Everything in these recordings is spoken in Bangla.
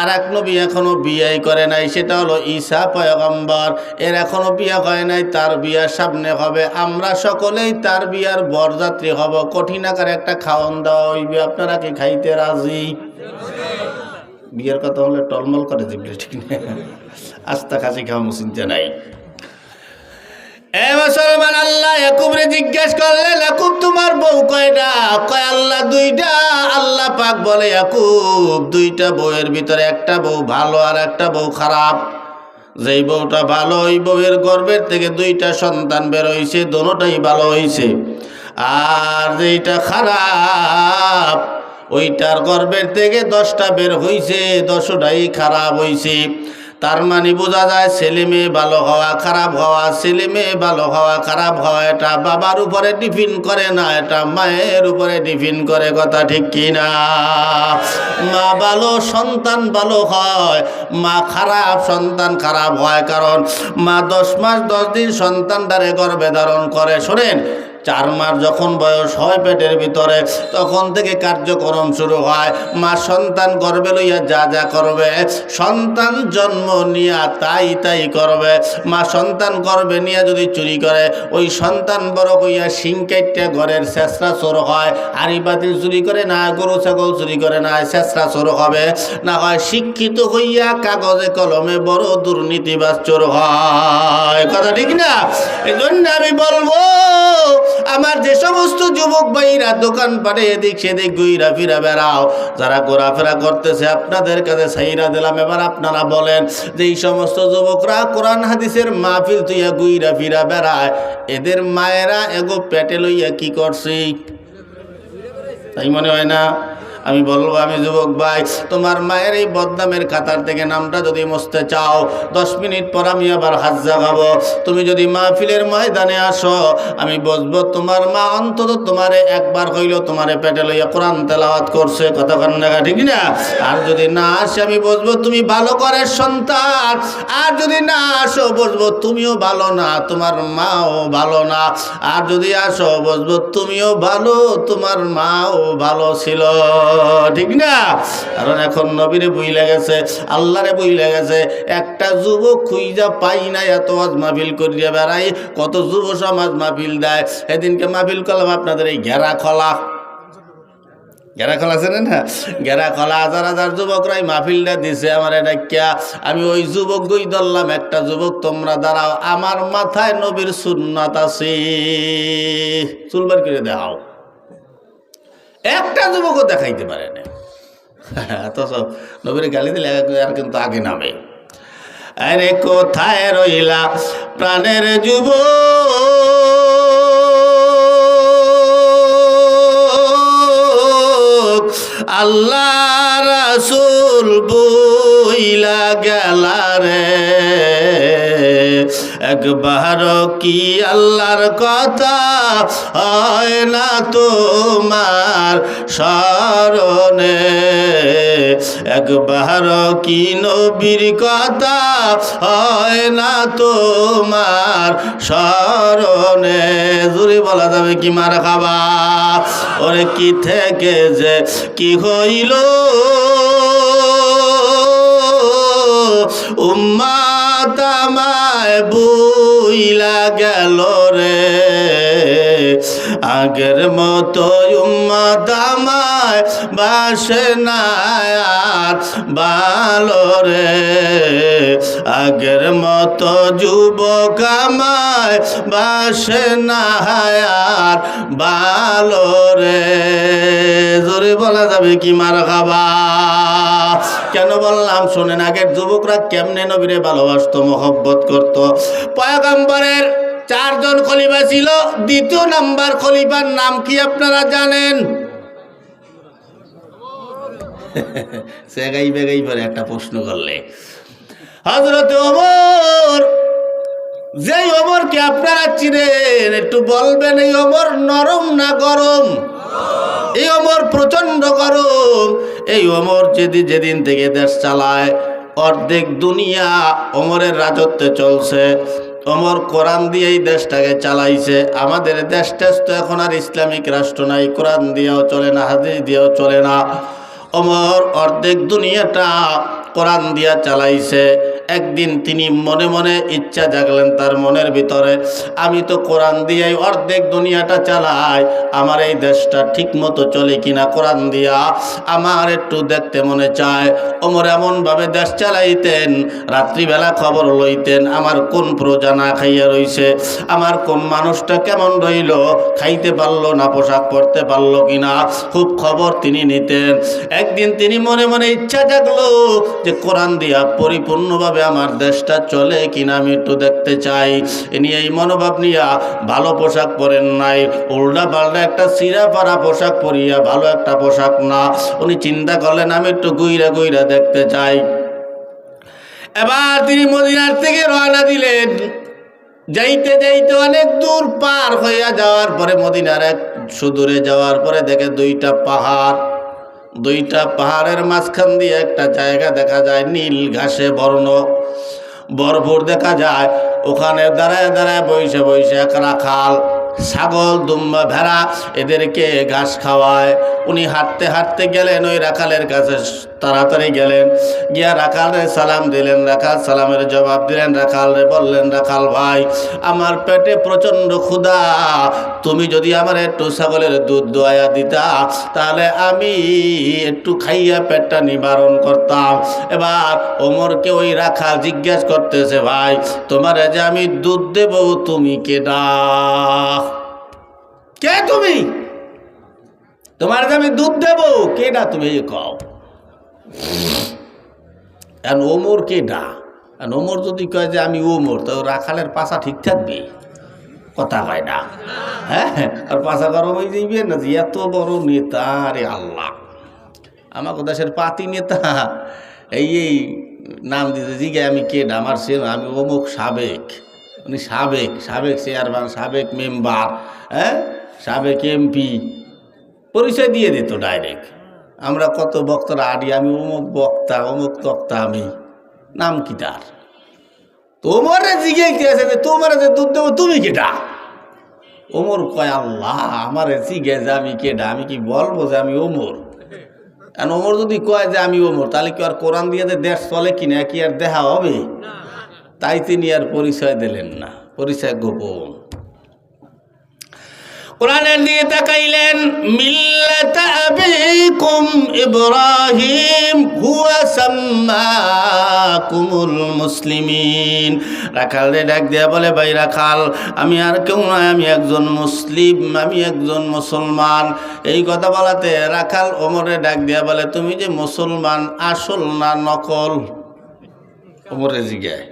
আর এক নবী এখনো বিয়ে করে নাই, সেটা হলো ঈসা পয়গম্বর। এর এখনো বিয়ে হয় নাই, তার বিয়ার সামনে হবে। আমরা সকলেই তার বিয়ার বরযাত্রী হব। কঠিন আকারে একটা খাওয়ান দেওয়া হইবে, আপনারা কি খাইতে রাজি? বিয়ের কথা হলে টলমল করে দিবলে, ঠিক না? আস্তা খাসি খাওয়া চিন্তা নাই। এ মুসলমান, আল্লাহ ইয়াকুবরে জিজ্ঞেস করলেন, ইয়াকুব তোমার বউ কয়টা? কয় আল্লাহ দুইটা। আল্লাহ পাক বলে, ইয়াকুব দুইটা বউয়ের ভিতরে একটা বউ ভালো আর একটা বউ খারাপ। যেই বউটা ভালো, ওই বউয়ের গর্ভের থেকে দুইটা সন্তান বের হইছে, দোনোটাই ভালো হইছে। আর যেইটা খারাপ, ওইটার গর্ভের থেকে 10টা বের হইছে, 10টাই খারাপ হইছে। তার মানে বোঝা যায় ছেলে মেয়ে ভালো হওয়া খারাপ হওয়া, ছেলে মেয়ে ভালো হওয়া খারাপ হওয়া এটা বাবার উপরে ডিপেন্ড করে না, এটা মায়ের উপরে ডিপেন্ড করে। কথা ঠিক কিনা? মা ভালো সন্তান ভালো হয়, মা খারাপ সন্তান খারাপ হয়। কারণ মা 10 মাস 10 দিন সন্তানটারে গর্ভে ধারণ করে। শোনেন, 4 মাস যখন বয়স হয় পেটের ভিতরে, তখন থেকে কার্যক্রম শুরু হয়। মা সন্তান গর্ভে লইয়া যা যা করবে, সন্তান জন্ম নিয়া তাই তাই করবে। মা সন্তান গর্ভে নিয়ে যদি চুরি করে, ওই সন্তান বড় হইয়া সিংকাইটা ঘরের শেষরা চোর হয়। হাড়ি বাতিল চুরি করে না, গরু ছাগল চুরি করে না, শেষরা চোর হবে। না হয় শিক্ষিত হইয়া কাগজে কলমে বড় দুর্নীতিবাজ চোর হয়। কথা ঠিক না? এই জন্য আমি বলবো, আমার যে সমস্ত যুবক ভাইরা দোকান পাটে এদিক সেদিক ঘুরা ফিরা বেড়াও, যারা ঘোরাফেরা করতেছে, আপনাদের কাছে সাইরা দিলাম। এবার আপনারা বলেন যে এই সমস্ত যুবকরা কোরআন হাদিসের মাহফিল তুইয়া ঘুরা ফিরা বেড়ায়, এদের মায়েরা এগো পেটে লইয়া কি করছে? তাই মনে হয় না? আমি বলবো, আমি যুবক ভাই, তোমার মায়ের এই বদনামের খাতার থেকে নামটা যদি মুছতে চাও, 10 মিনিট পর আমি আবার হাত জাগাবো। তুমি যদি মাহফিলের ময়দানে আসো, আমি বসবো, তোমার মা অন্তত তোমারে একবার হইলো তোমারে পেটে লইয়া কোরআন তেলাওয়াত করছে। কথা কান্নাগা ঠিক না? আর যদি না আসে, আমি বসবো তুমি ভালো করে সন্তান। আর যদি না আসো, বসবো তুমিও ভালো না, তোমার মাও ভালো না। আর যদি আসো, বসবো তুমিও ভালো, তোমার মাও ভালো ছিল। ঠিক না? কারণ এখন নবীরে বইলা গেছে, আল্লাহরে বইলা গেছে। একটা যুবক খুঁজা পাই না, এত আজ মাহফিল করিয়া বেড়াই, কত যুব সমাজ মাহফিল দেয়। এদিনকে মাহফিল করলাম আপনাদের এই ঘেরা খোলা ছিলেন না? ঘেরা খোলা হাজার হাজার যুবকরাই মাহফিলটা দিছে আমার ডাকিয়া। আমি ওই যুবক গই ধরলাম, একটা যুবক তোমরা দাঁড়াও, আমার মাথায় নবীর সুন্নাত আছে, চুলবার করে দেখাও। একটা যুবকও দেখাইতে পারে না। অথচ নবীর গালি দিলে আর কিন্তু আগে নামে। আরে কোথায় রইলা প্রাণের যুবক, আল্লাহ রাসূল বইলা গেলা রে। একবার কি আল্লাহর কথা হয় না তোমার স্মরণে? একবার কি নবীর কথা হয় না তোমার স্মরণে? জুড়ে বলা যাবে কি মার খাবা? ওরে কি থেকে যে কি হইল, উম্মাত আমায় বুইলা গেল রে। আগের মতো উম্মাত আমায় বাসে না আর ভালো রে। আগের মতো যুবক আমায় বাসে না আর ভালো রে। জোরে বলা যাবে কি মার খাবা? কেন বললাম শোনেন, আগের যুবকরা কেমনে নবীরে ভালোবাসতো, মহব্বত করত। পয়গম্বরের 4 জন খলিফা ছিল। দ্বিতীয় নাম্বার খলিফার নাম কি আপনারা জানেন? সেগাই বেগাই পরে একটা প্রশ্ন করলে, হযরত ওমর। যেই ওমরকে আপনারা চিনেন, একটু বলবেন এই ওমর নরম না গরম? এই ওমর প্রচন্ড গরম। এই ওমর যেদিন থেকে দেশ চালায়, অর্ধেক দুনিয়া ওমরের রাজত্বে চলছে। ওমর কোরআন দিয়েই দেশটাকে চালাইছে। আমাদের দেশটা তো এখন আর ইসলামিক রাষ্ট্র নাই, কোরআন দিয়েও চলে না, হাদিস দিয়েও চলে না। ওমর অর্ধেক দুনিয়াটা কোরআন দিয়া চালাইছে। একদিন তিনি মনে মনে ইচ্ছা জাগলেন তার মনের ভিতরে, আমি তো কোরআন দিয়েই অর্ধেক দুনিয়াটা চালাই, আমার এই দেশটা ঠিক মতো চলে কিনা কোরআন দিয়া আমার একটু দেখতে মনে চায়। ওমর এমনভাবে দেশ চালাইতেন, রাত্রিবেলা খবর লইতেন আমার কোন প্রজা না খাইয়া রইছে, আমার কোন মানুষটা কেমন রইল, খাইতে পারলো না, পোশাক পরতে পারলো কিনা, খুব খবর তিনি নিতেন। একদিন তিনি মনে মনে ইচ্ছা জাগলো যে কোরআন দিয়া পরিপূর্ণভাবে আমার দেশটা চলে কিনা আমি একটু দেখতে চাই। ইনি এই মনোভাব নিয়া ভালো পোশাক পরেন নাই, উল্টা পাল্টা একটা সিরা পাড়া পোশাক পরিয়া, ভালো একটা পোশাক না। উনি চিন্তা করলেন আমি একটু গুইরা গুইরা দেখতে চাই। এবার তিনি মদিনার থেকে রওনা দিলেন। যাইতে যাইতে অনেক দূর পার হইয়া যাওয়ার পরে মদিনার এক সুদূরে যাওয়ার পরে দেখে দুইটা পাহাড়, দুইটা পাহাড়ের মাঝখান দিয়ে একটা জায়গা দেখা যায় নীল ঘাসে ভরপুর দেখা যায়। ওখানে দাঁড়ায় দাঁড়ায় বইসে বইসে এক রাখাল ছাগল দুম্বা ভেড়া এদেরকে ঘাস খাওয়ায়। উনি হাঁটতে হাঁটতে গেলেন ওই রাখালের কাছে, তাড়াতাড়ি গেলেন, গিয়া রাখালে সালাম দিলেন। রাখাল সালামের জবাব দিলেন। রাখাল বললেন, রাখাল ভাই আমার পেটে প্রচণ্ড ক্ষুধা, তুমি যদি আমার একটু ছাগলের দুধ দোয়া দিতা তাহলে আমি একটু খাইয়া পেটটা নিবারণ করতাম। এবার ওমরকে ওই রাখাল জিজ্ঞেস করতেছে, ভাই তোমার যে আমি দুধ দেব তুমি কেডা? কে তুমি? তোমার যে আমি দুধ দেব কেডা তুমি কও? ওমর কেডা? ওমর যদি কয় যে আমি ওমর, তো রাখালের পাশা ঠিক থাকবে? কথা হয় না, হ্যাঁ? আর পাশা গরম হয়ে যাইবে না যে এত বড় নেতা, রে আল্লাহ, আমাকে দেশের পাতি নেতা এই নাম দিতে জিগে আমি কেডা, আমার সে আমি অমুক সাবেক, উনি সাবেক চেয়ারম্যান, সাবেক মেম্বার, হ্যাঁ, সাবেক এমপি, পরিচয় দিয়ে দিত ডাইরেক্ট। আমরা কত বক্তারা আডি, আমি অমুক বক্তা, অমুক তক্তা, আমি নাম কি তার? তোমার জিগে আছে যে তোমার যে দুধ দেবো তুমি কেডা? ওমর কয়, আল্লাহ আমার জিগে যে আমি কেডা, আমি কি বলবো যে আমি ওমর? আর ওমর যদি কয় যে আমি ওমর, তাহলে কি আর কোরআন দিয়ে যে দেশ চলে কিনা কি আর দেখা হবে? তাই তিনি আর পরিচয় দিলেন না, পরিচয় গোপন। কোরআনের দিকে তাকাইলেন, মিল্লাতা আবিকুম ইব্রাহিম হুয়া সাম্মাকুমুল মুসলিমিন। রাখাল রে ডাক দিয়া বলে, ভাই রাখাল আমি আর কেউ নয়, আমি একজন মুসলিম, আমি একজন মুসলমান। এই কথা বলাতে রাখাল ওমরে ডাক দিয়া বলে, তুমি যে মুসলমান আসল না নকল? ওমরে জিজ্ঞায়,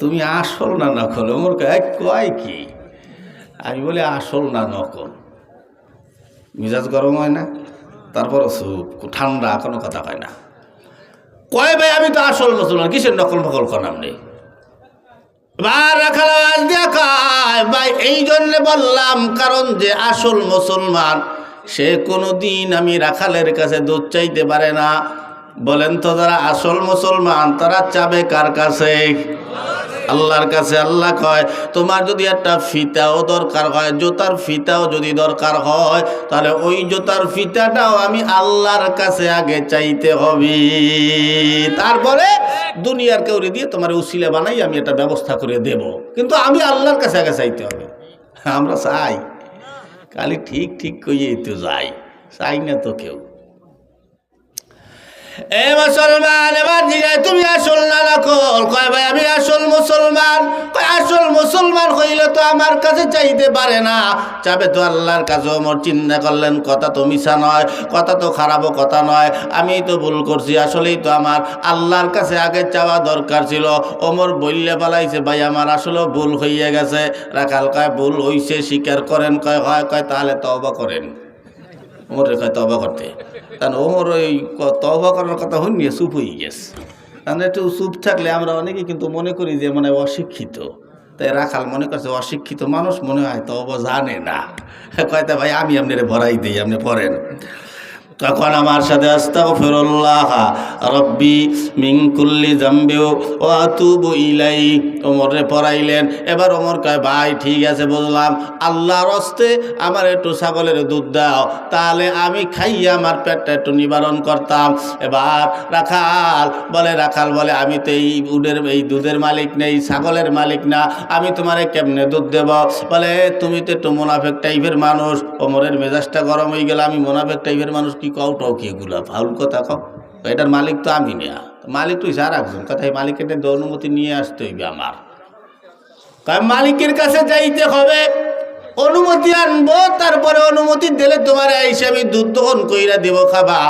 তুমি আসল না নকল? ওমর কয় কি? আমি বলি আসল না নকল। মিজাজ গরম হয় না, তারপর ঠান্ডা, কোনো কথা হয় না। কয় ভাই আমি তো আসল মুসলমান, কিসের নকল ফকল কনাম নেই। রাখাল আওয়াজ দেখায়, ভাই এই জন্য বললাম, কারণ যে আসল মুসলমান সে কোনো দিন আমি রাখালের কাছে দুধ চাইতে পারে না। বলেন তো যারা আসল মুসলমান তারা চাবে কার কাছে? আল্লাহর কাছে। আল্লাহ কয়, তোমার যদি একটা ফিতাও দরকার হয়, জুতার ফিতাও যদি দরকার হয়, তাহলে ওই জুতার ফিতাটাও আমি আল্লাহর কাছে আগে চাইতে হবে, তারপরে দুনিয়ার কেউ দিয়ে তোমার উসিলা বানাই আমি একটা ব্যবস্থা করে দেব, কিন্তু আমি আল্লাহর কাছে আগে চাইতে হবে। আমরা চাই খালি ঠিক ঠিক কইয়েই তো যাই, চাই না তো কেউ। এ মুসলমান, এবার জিজ্ঞাসা তুমি আসল না নকল? কয় ভাই আমি আসল মুসলমান। কয় আসল মুসলমান হইলে তো আমার কাছে চাইতে পারে না, চাবে তো আল্লাহর কাছে। ওমর চিন্তা করলেন, কথা তো মিছা নয়, কথা তো খারাপও কথা নয়, আমি তো ভুল করছি, আসলেই তো আমার আল্লাহর কাছে আগে চাওয়া দরকার ছিল। ওমর বললে পালাইছে, ভাই আমার আসলে ভুল হইয়া গেছে। রাখাল কয় ভুল হইছে স্বীকার করেন? কয় হয়। কয় তাহলে তওবা করেন। ওমরের কয় তওবা করতে, কারণ ওমর ওই তওবা করার কথা হইনি চুপ হয়ে গেছে। কারণ একটু চুপ থাকলে আমরা অনেকে কিন্তু মনে করি যে মানে অশিক্ষিত, তাই রাখাল মনে করছে অশিক্ষিত মানুষ মনে হয় তওবা জানে না। কয়টা ভাই আমি আপনারে ভরাই দিই, আপনি পড়েন। তখন আমার সাথে আস্তাগফিরুল্লাহ রব্বি মিন কুল্লি যামবি ওয়া আতুবু ইলাই ওমরে পড়াইলেন। এবার ওমর কয় ভাই ঠিক আছে বুঝলাম, আল্লাহর হস্তে আমার একটু ছাগলের দুধ দাও, তাহলে আমি খাইয়া আমার পেটটা একটু নিবারণ করতাম। এবার রাখাল বলে আমি তো এই দুধের মালিক নেই, ছাগলের মালিক না, আমি তোমারে কেমনে দুধ দেব? বলে তুমি তো একটু মুনাফেক টাইপের মানুষ। ওমরের মেজাজটা গরম হয়ে গেল, আমি মুনাফেক টাইপের মানুষ কি কওটাও কি এগুলা ফাউল কথা কও, এটার মালিক তো আমি না, মালিক তুই আর একজন কথা, মালিকের অনুমতি নিয়ে আসতে হইবে আমার, মালিকের কাছে যাইতে হবে, অনুমতি আনবো, তারপরে অনুমতি দিলে তোমার এসে আমি দুধ দহন কইরা দেব, খাবা।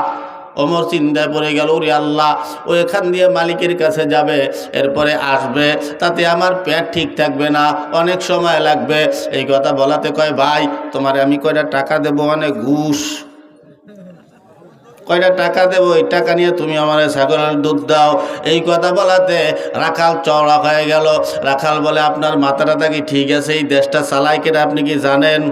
ওমর চিন্তায় পড়ে গেল, ওরে আল্লাহ, ও এখান দিয়ে মালিকের কাছে যাবে, এরপরে আসবে, তাতে আমার পেট ঠিক থাকবে না, অনেক সময় লাগবে। এই কথা বলাতে কয় ভাই তোমারে আমি কয়টা টাকা দেবো, অনেক ঘুষ, কয়টা টাকা দেবো, এই টাকা নিয়ে তুমি আমার ছাগলের দুধ দাও। এই কথা বলাতে রাখাল চওড়া হয়ে গেল। রাখাল বলে আপনার মাথাটা কি ঠিক আছে? এই দেশটা চালায় কেটা আপনি কি জানেন?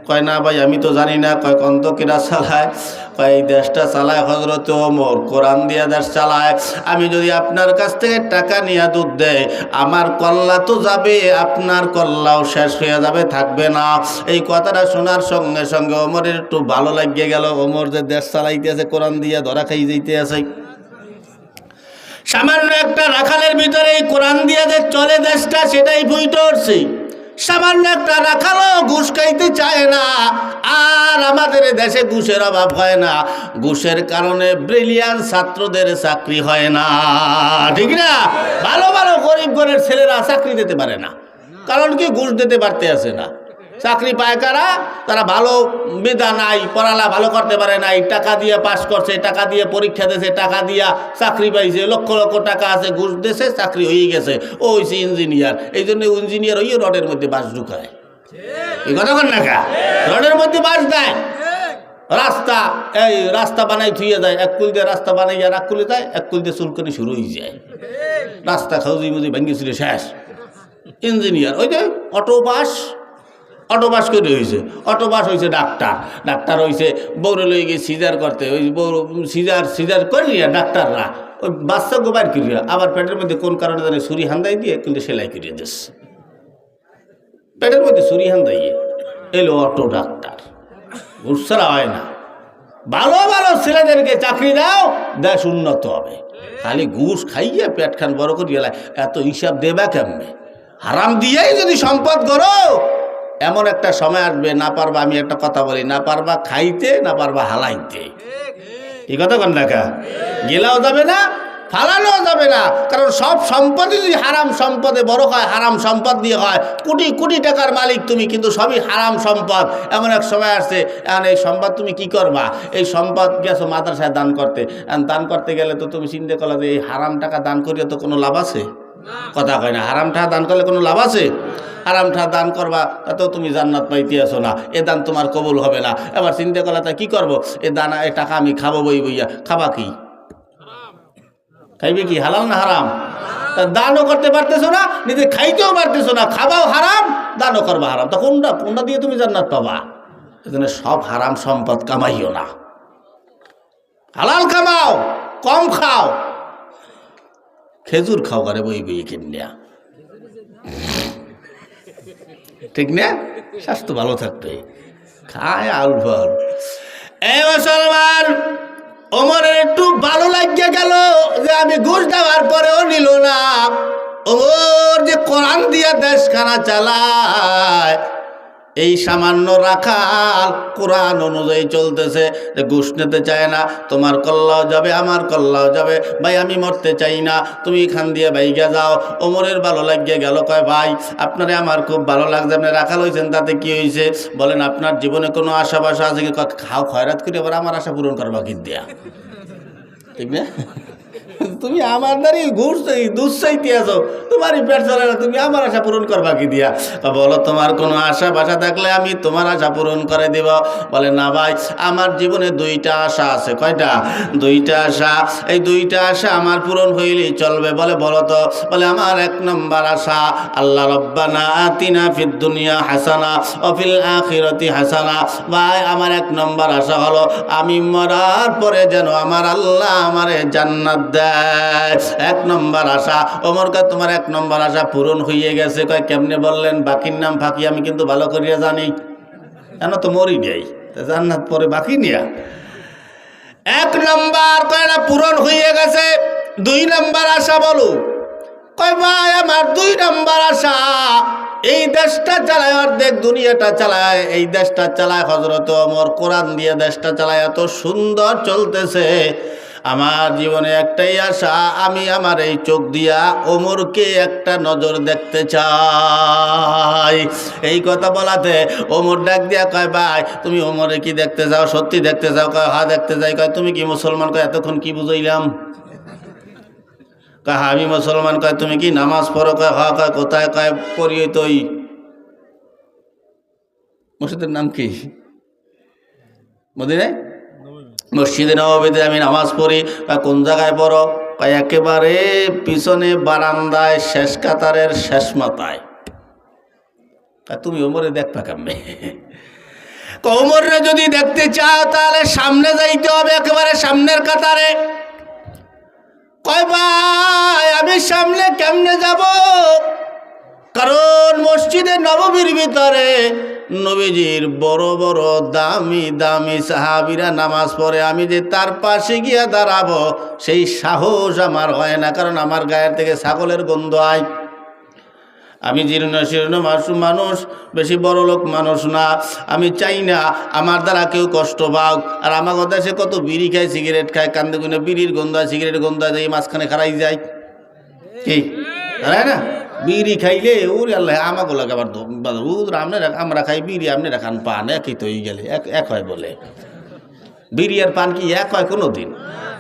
কয় না ভাই আমি তো জানি না। কয় কন্ত কেরা চালায়? কয় এই দেশটা চালায় হযরত ওমর, কোরআন দিয়া দেশ চালায়। আমি যদি আপনার কাছ থেকে টাকা নিয়ে দুধ দেয়, আমার কল্লা তো যাবে, আপনার কল্লাও শেষ হয়ে যাবে, থাকবে না। এই কথাটা শোনার সঙ্গে সঙ্গে ওমরের একটু ভালো লাগিয়ে গেল। ওমর যে দেশ চালাইতেছে কোরআন দিয়া ধরা খাই যাইতে আছে, সামান্য একটা রাখালের ভিতরে এই কোরআন দিয়া যে চলে দেশটা, সেটাই ফুইটে উঠছে। সামান্য একটা রাখালও ঘুষ খাইতে চায় না। আর আমাদের দেশে ঘুষের অভাব হয় না, ঘুষের কারণে ব্রিলিয়ান্ট ছাত্রদের চাকরি হয় না, ঠিক না? ভালো ভালো গরিব ঘরের ছেলেরা চাকরি দিতে পারে না, কারণ কি ঘুষ দিতে পারতে আছে না। চাকরি পায় কারা? তারা ভালো মেধা নাই, পড়ালা ভালো করতে পারে নাই, টাকা দিয়ে পাস করছে, টাকা দিয়ে পরীক্ষা দিয়েছে, টাকা দিয়া চাকরি পাইছে, লক্ষ লক্ষ টাকা আছে, ঘুষ দিয়েছে, চাকরি হয়ে গেছে, ও হয়েছে ইঞ্জিনিয়ার। এই জন্য ইঞ্জিনিয়ার হইয়ে রডের মধ্যে বাস ঢুকায়। এই কথা কন না কা? রডের মধ্যে বাস দেয়, রাস্তা বানাই থুয়ে যায়, এক কুল দিয়ে রাস্তা বানাইয়া এক কুলে যায়, এক কুল দিয়ে চুলকানি শুরু হয়ে যায়, রাস্তা খাউজি বুঝি ভেঙে ছিল শেষ। ইঞ্জিনিয়ার ওই যে অটো পাস করে হয়েছে, অটো পাস হয়েছে ডাক্তার হয়েছে, বউরে লই গিয়ে সিজার করতে, ওই বউ সিজার করিয়া ডাক্তাররা ওই বাচ্চা গোবার করিয়া আবার পেটের মধ্যে কোন কারণে জানে ছুরি হান্দাই দিয়ে কিন্তু সেলাই করিয়ে দিচ্ছে, পেটের মধ্যে ছুরি হান্দাইয়ে এলো অটো ডাক্তার। ঘুষ ছাড়া হয় না। ভালো ভালো ছেলেদেরকে চাকরি দাও, দেশ উন্নত হবে। খালি ঘুষ খাইয়ে পেট খান বড় করিয়া এত হিসাব দেবা কেমনে? হারাম দিয়েই যদি সম্পদ করো, এমন একটা সময় আসবে না পারবা, আমি একটা কথা বলি, না পারবা খাইতে, না পারবা হালাইতে। এই কথা কন দেখা গেলাও যাবে না, ফালানো যাবে না। কারণ সব সম্পদ যদি হারাম সম্পদে বড় হয়, হারাম সম্পদ দিয়ে হয়, কোটি কোটি টাকার মালিক তুমি, কিন্তু সবই হারাম সম্পদ। এমন এক সময় আসছে, এখন এই সম্পদ তুমি কি করবা? এই সম্পদ গেছো মাদ্রাসায় দান করতে, দান করতে গেলে তো তুমি চিন্তা করলা যে এই হারাম টাকা দান করিয়া তো কোনো লাভ আছে? কথা কয় না। হারাম টাকা দান করলে কোনো লাভ আছে? হারাম টাকা দান করবা তাতেও তুমি জান্নাত পাইতে আসো না, এ দান তোমার কবুল হবে না। এবার চিন্তা করলা তা কি করবো, এ দানা এ টাকা আমি খাবো বইয়া, খাবা কি? খাইবে কি? হালাল না হারাম? তা দানও করতে পারতেছো না, নিজে খাইতেও পারতেছো না, খাবাও হারাম, দানও করবা হারাম, তা কোনটা দিয়ে তুমি জান্নাত পাবা? এজন্য সব হারাম সম্পদ কামাইও না, হালাল কামাও, কম খাও। খেজুর খাও করে বই কিনিয়া, ঠিক না? স্বাস্থ্য ভালো থাকবে, খায় আউল ফল। এ মুসলমান, ওমরের একটু ভালো লাগিয়ে গেল যে আমি ঘুষ দেওয়ার পরেও নিল না। ওমর যে কোরআন দিয়া দেশখানা চালায়, এই সামান্য রাখাল কোরআন অনুযায়ী চলতেছে, যে ঘুষ নিতে চায় না, তোমার কল্লাও যাবে, আমার কল্লাও যাবে, ভাই আমি মরতে চাই না, তুমি এখান দিয়ে বাইগা যাও। ওমরের ভালো লাগিয়ে গেল, কয় ভাই আপনারে আমার খুব ভালো লাগছে, আপনি রাখাল হয়েছেন, তাতে কি হয়েছে বলেন? আপনার জীবনে কোনো আশা বাসা আছে কি? খাও খয়রাত করে আবার আমার আশা পূরণ করবা কি দেয়া, ঠিক না? তুমি আমার দ্বারই ঘুষ চাই, দুধ চাইতে আছো, তো তোমারই পেট চলে না, তুমি আমার আশা পূরণ করবা কি দিয়া? বলো তোমার কোনো আশা বাসা থাকলে আমি তোমার আশা পূরণ করে দিব। বলে না ভাই, আমার জীবনে দুইটা আশা আছে। কয়টা? দুইটা আশা। এই দুইটা আশা আমার পূরণ হইলেই চলবে। বলে বলো তো? বলে আমার এক নম্বর আশা, আল্লাহ রব্বানা আতিনা ফিদ দুনিয়া হাসানা ওয়া ফিল আখিরাতি হাসানা। ভাই আমার এক নম্বর আশা হলো আমি মরার পরে যেন আমার আল্লাহ আমারে জান্নাত দেয়। এক নম্বর আশা। ওমর কয় তোমার এক নম্বর আশা পূরণ হয়ে গেছে। কয় কেমনে বললেন? বাকির নাম ফাঁকি আমি কিন্তু ভালো করিয়া জানি, কেন তো মরি যাই, জান্নাত পরে বাকি নিয়া। এক নম্বর কয়টা পূরণ হয়ে গেছে। দুই নম্বর আশা বলো? কয় ভাই আমার দুই নম্বর আশা, এই দেশটা চালায়, অর্ধেক দুনিয়াটা চালায়, এই দেশটা চালায় হযরত ওমর, কোরআন দিয়ে দেশটা চালায়, এত সুন্দর চলতেছে। আমার জীবনে একটাই আশা, আমি আমার এই চোখ দিয়া ওমরকে একটা নজর দেখতে চাই। এই কথা বলাতে ওমর ডাক দিয়া কয় ভাই তুমি ওমরে কি দেখতে চাও? সত্যি দেখতে চাও? কয় হ্যাঁ দেখতে চাই। কয় তুমি কি মুসলমান? কয় এতক্ষণ কি বুঝাইলাম? কয় আমি মুসলমান। কয় তুমি কি নামাজ পড়ো? কয় হ্যাঁ। কয় কোথায়? কয় পড়ি তো ওই মসজিদের নাম কি মদিনায়, মসজিদে নববীতে আমি নামাজ পড়ি। কোন জায়গায় পড়ো? একেবারে পিছনে বারান্দায় শেষ কাতারের শেষ মাথায়। তুমি ওমরে দেখবা কেমনে? ওমরে যদি দেখতে চাও তাহলে সামনে যাইতে হবে, একেবারে সামনের কাতারে। কয় ভাই আমি সামনে কেমনে যাব? কারণ মসজিদে নববীর ভিতরে নবীজির বড় বড় দামি দামি সাহাবীরা নামাজ পড়ে, আমি যে তার পাশে গিয়া দাঁড়াবো সেই সাহস আমার হয় না, কারণ আমার গায়ের থেকে ছাগলের গন্ধ হয়। আমি জীর্ণ শীর্ণ মানুষ, বেশি বড় লোক মানুষ না। আমি চাই না আমার দ্বারা কেউ কষ্ট পাক। আর আমার দেশে কত বিড়ি খায়, সিগারেট খায়, কান্দে কুন্দে বিড়ির গন্ধ, সিগারেটের গন্ধ যায়, মাঝখানে খারাই যায়। কি তাই না? বিড়ি খাইলে ওরে আল্লাহ আমাকে লাগে আবার আমরা খাই বিড়ি, আপনি রাখান পান, একই তো গেলে এক হয় বলে। বিড়ি আর পান কি এক হয় কোনো দিন?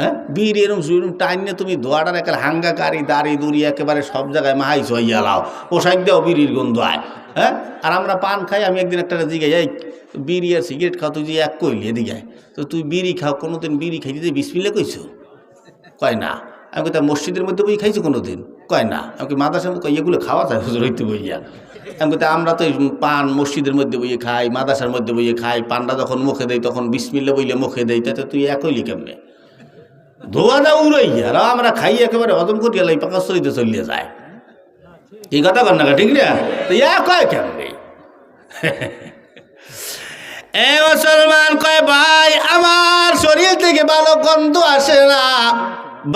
হ্যাঁ, বিড়ি এরম টাইম নিয়ে তুমি দোয়াটার একের হাঙ্গা কারি দাড়ি দুড়ি একেবারে সব জায়গায় মাহাই ছইয়া লাও, পোশাক দেও বিড়ির গন্ধ হয়। হ্যাঁ, আর আমরা পান খাই। আমি একদিন একটা জিগাই, এই বিড়ি আর সিগারেট খাও তুই যে এক কইলি এদিকে, তো তুই বিড়ি খাও, কোনোদিন বিড়ি খাইতে যে বিসমিল্লাহ কইছো? কয় না। আমি কোথায় মসজিদের মধ্যে বই খাইছো কোনো দিন? কয় না। আমাকে মাদ্রাসার মধ্যে এগুলো খাওয়া যায় হুজুর হইতে বইয়া? আমি কোথায় আমরা তো পান মসজিদের মধ্যে বইয়ে খাই, মাদ্রাসার মধ্যে বইয়ে খাই, পানটা যখন মুখে দেয় তখন বিসমিল্লাহ বইলে মুখে দেয়, তাতে তুই এক হইলি কেমনে? ধোয়া দা উড়াইয়া আর আমরা খাই একেবারে হজম করিয়া লাই পাকাস্তরিতে চলিয়ে যায়। এই কথা কর না, ঠিক না? তো এক হয় কেমনে? এ মুসলমান কয় ভাই আমার শরীর থেকে ভালো গন্ধ আসে না,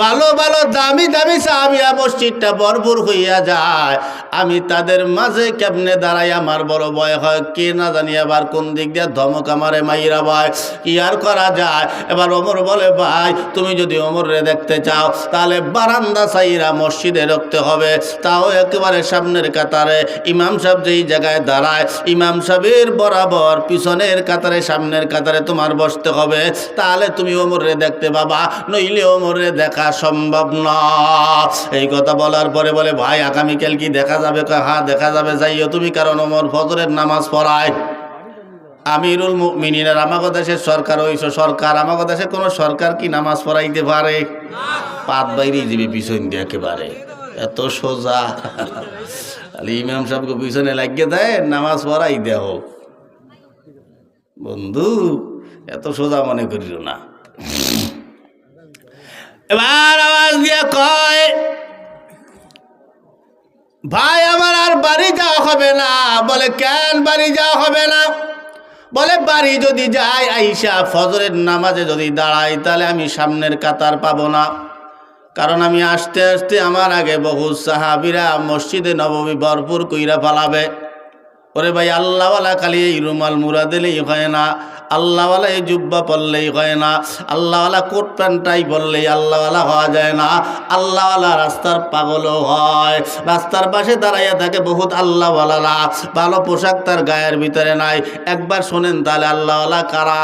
ভালো ভালো দামি দামি সাহাবীরা মসজিদটা ভরপুর হইয়া যায়, আমি তাদের মাঝে কেমনে দাঁড়াই আমার বড় ভয় হয়। কে না জানি আবার কোন দিক দিয়ে ধমক আমারে মাইরা ভাই, কি আর করা যায়? এবার ওমর বলে ভাই তুমি যদি ওমরে দেখতে চাও তাহলে বারান্দা সাইরা মসজিদে রাখতে হবে, তাও একেবারে সামনের কাতারে। ইমাম সাহেব যেই জায়গায় দাঁড়ায় ইমাম সাহেবের বরাবর পিছনের কাতারে সামনের কাতারে তোমার বসতে হবে, তাহলে তুমি ওমরে দেখতে পাবা, নইলে ওমরে দেখা সম্ভব না। এই কথা বলার পরে বলে ভাই আগামীকাল কি দেখা যাবে? হ্যাঁ দেখা যাবে, যাইও তুমি, কারণ ওমর ফজরের নামাজ পড়ায়। আমিরুল মুমিনিনের আমাকে দেশের সরকার হইছো, সরকার আমাকে দেশে কোনো সরকার কি নামাজ পড়াইতে পারে? পাত বাইরে যাবে পিছন দিয়ে একেবারে, এত সোজা। ইমাম সাহেবকে পিছনে লাগিয়ে দেয়, নামাজ পড়াই দেহ। বন্ধু এত সোজা মনে করিল না। এবার আওয়াজ দিয়ে কয় ভাই আমার আর বাড়ি যাওয়া হবে না। বলে কেন বাড়ি যাওয়া হবে না? বলে বাড়ি যদি যাই আইসা ফজরের নামাজে যদি দাঁড়াই তাহলে আমি সামনের কাতার পাবো না, কারণ আমি আসতে আসতে আমার আগে বহু সাহাবীরা মসজিদে নববী ভরপুর কইরা ফালাবে। ওরে ভাই আল্লাহওয়ালা খালি এই রুমাল মুড়া দিলেই হয় না, আল্লাহওয়ালা এই জুব্বা পরলেই হয় না, আল্লাহওয়ালা কোট প্যান্টাই পরলেই আল্লাহওয়ালা হওয়া যায় না। আল্লাহওয়ালা রাস্তার পাগলও হয়। রাস্তার পাশে দাঁড়াইয়া থাকে বহুত আল্লাহওয়ালারা, ভালো পোশাক তার গায়ের ভিতরে নাই। একবার শোনেন তাহলে আল্লাহওয়ালা কারা।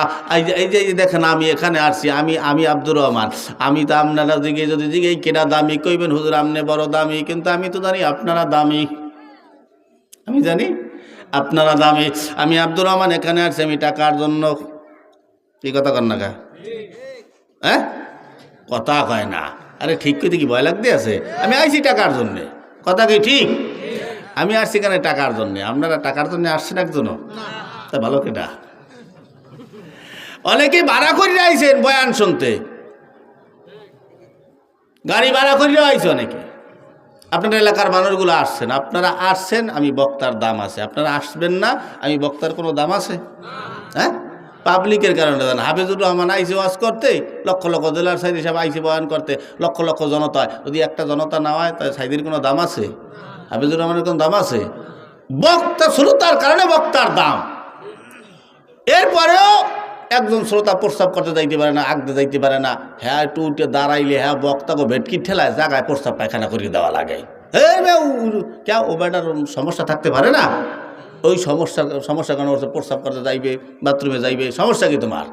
এই যে দেখেন, আমি এখানে আসছি, আমি আব্দুর রহমান। আমি তো আপনারা দিকে যদি দিকে কেটা দামি কইবেন, হুজুর আপনি বড় দামি, কিন্তু আমি তো জানি আপনারা দামি। আমি জানি আপনারা দামি। আমি আব্দুর রহমান এখানে আসছি আমি টাকার জন্য। কি কথা কর না কা? হ্যাঁ, কথা কয় না। আরে ঠিক কইতে কি ভয় লাগতে আছে? আমি আইছি টাকার জন্যে। কথা কি ঠিক? আমি আসছি কেন? টাকার জন্যে। আপনারা টাকার জন্য আসছেন একজনও? তা ভালো কেটা? অনেকে ভাড়া করে আইছেন বয়ান শুনতে, গাড়ি ভাড়া করে আইছে অনেকে। আপনার এলাকার মানুষগুলো আসছেন, আপনারা আসছেন, আমি বক্তার দাম আছে। আপনারা আসবেন না, আমি বক্তার কোনো দাম আছে? হ্যাঁ, পাবলিকের কারণে জান। হাফিজুর রহমান আইসে ওয়াজ করতে, লক্ষ লক্ষ জেলার সাইদি সাহেব আইসে বয়ান করতে, লক্ষ লক্ষ জনতা হয়। যদি একটা জনতা না হয় তাই সাইদির কোনো দাম আছে? হাফিজুর রহমানের কোনো দাম আছে? বক্তা শ্রোতার কারণে বক্তার দাম। এরপরেও একজন শ্রোতা প্রস্তাব করতে যাইতে পারে না, আগতে যাইতে পারে না, হ্যাঁ একটু উঠে দাঁড়াইলে হ্যাঁ বক্তাকে ভেটকি ঠেলায় জায়গায় প্রস্তাব পায়খানা করিয়ে দেওয়া লাগে। কেউ ও বেটার সমস্যা থাকতে পারে না? ওই সমস্যা কেন প্রস্তাব করতে যাইবে, বাথরুমে যাইবে, সমস্যা কি তোমার?